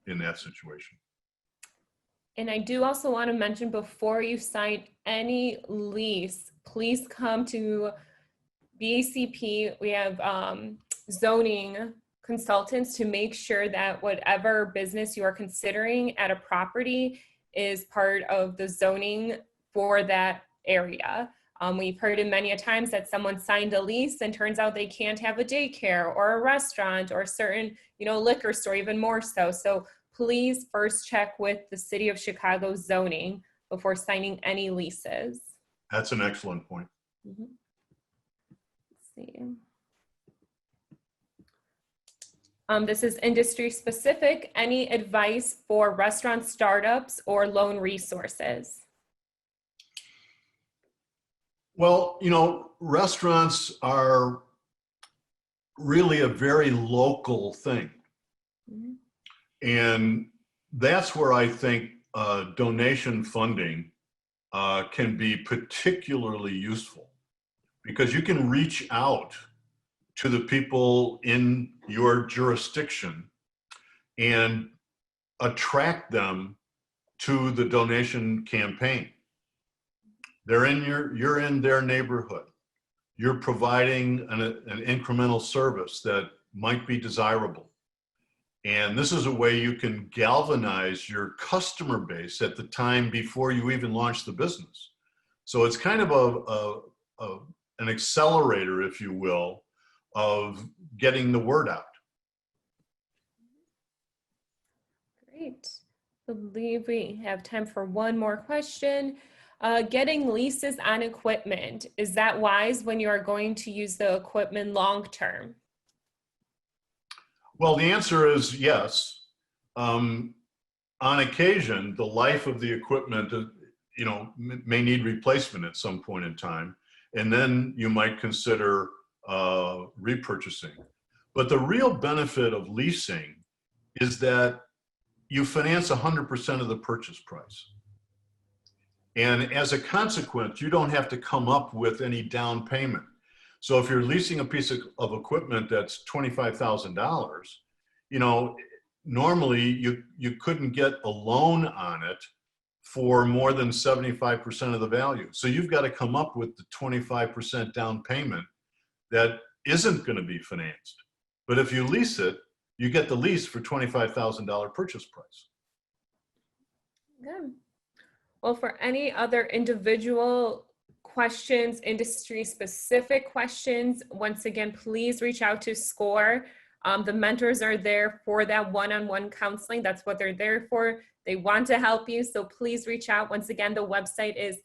in that situation. And I do also want to mention, before you sign any lease, please come to BACP. We have zoning consultants to make sure that whatever business you are considering at a property is part of the zoning for that area. We've heard it many a times that someone signed a lease and turns out they can't have a daycare or a restaurant or a certain, liquor store, even more so. So please first check with the City of Chicago zoning before signing any leases. That's an excellent point. Mm-hmm. Let's see. This is industry specific. Any advice for restaurant startups or loan resources? Well, restaurants are really a very local thing. Mm-hmm. And that's where I think donation funding can be particularly useful, because you can reach out to the people in your jurisdiction and attract them to the donation campaign. You're in their neighborhood. You're providing an incremental service that might be desirable. And this is a way you can galvanize your customer base at the time before you even launch the business. So it's kind of an accelerator, if you will, of getting the word out. Great. I believe we have time for one more question. Getting leases on equipment, is that wise when you are going to use the equipment long term? Well, the answer is yes. On occasion, the life of the equipment, may need replacement at some point in time, and then you might consider repurchasing. But the real benefit of leasing is that you finance 100% of the purchase price. And as a consequence, you don't have to come up with any down payment. So if you're leasing a piece of equipment that's $25,000, normally you couldn't get a loan on it for more than 75% of the value. So you've got to come up with the 25% down payment that isn't going to be financed. But if you lease it, you get the lease for $25,000 purchase price. Good. Well, for any other individual questions, industry specific questions, once again, please reach out to SCORE. The mentors are there for that one-on-one counseling. That's what they're there for. They want to help you. So please reach out. Once again, the website is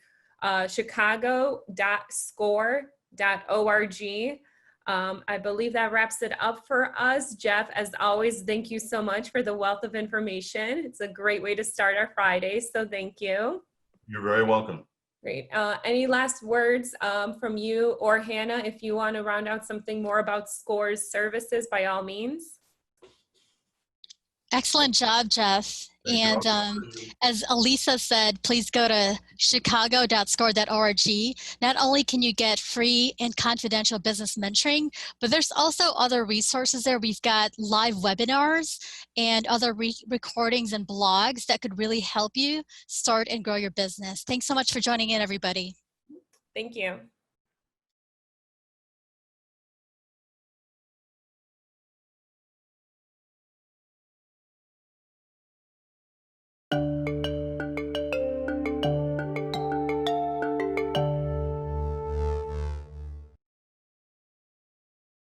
chicago.score.org. I believe that wraps it up for us. Jeff, as always, thank you so much for the wealth of information. It's a great way to start our Friday, so thank you. You're very welcome. Great. Any last words from you or Hannah, if you want to round out something more about SCORE's services, by all means. Excellent job, Jeff. Thank And you. as Elisa said, please go to chicago.score.org. Not only can you get free and confidential business mentoring, but there's also other resources there. We've got live webinars and other recordings and blogs that could really help you start and grow your business. Thanks so much for joining in, everybody. Thank you.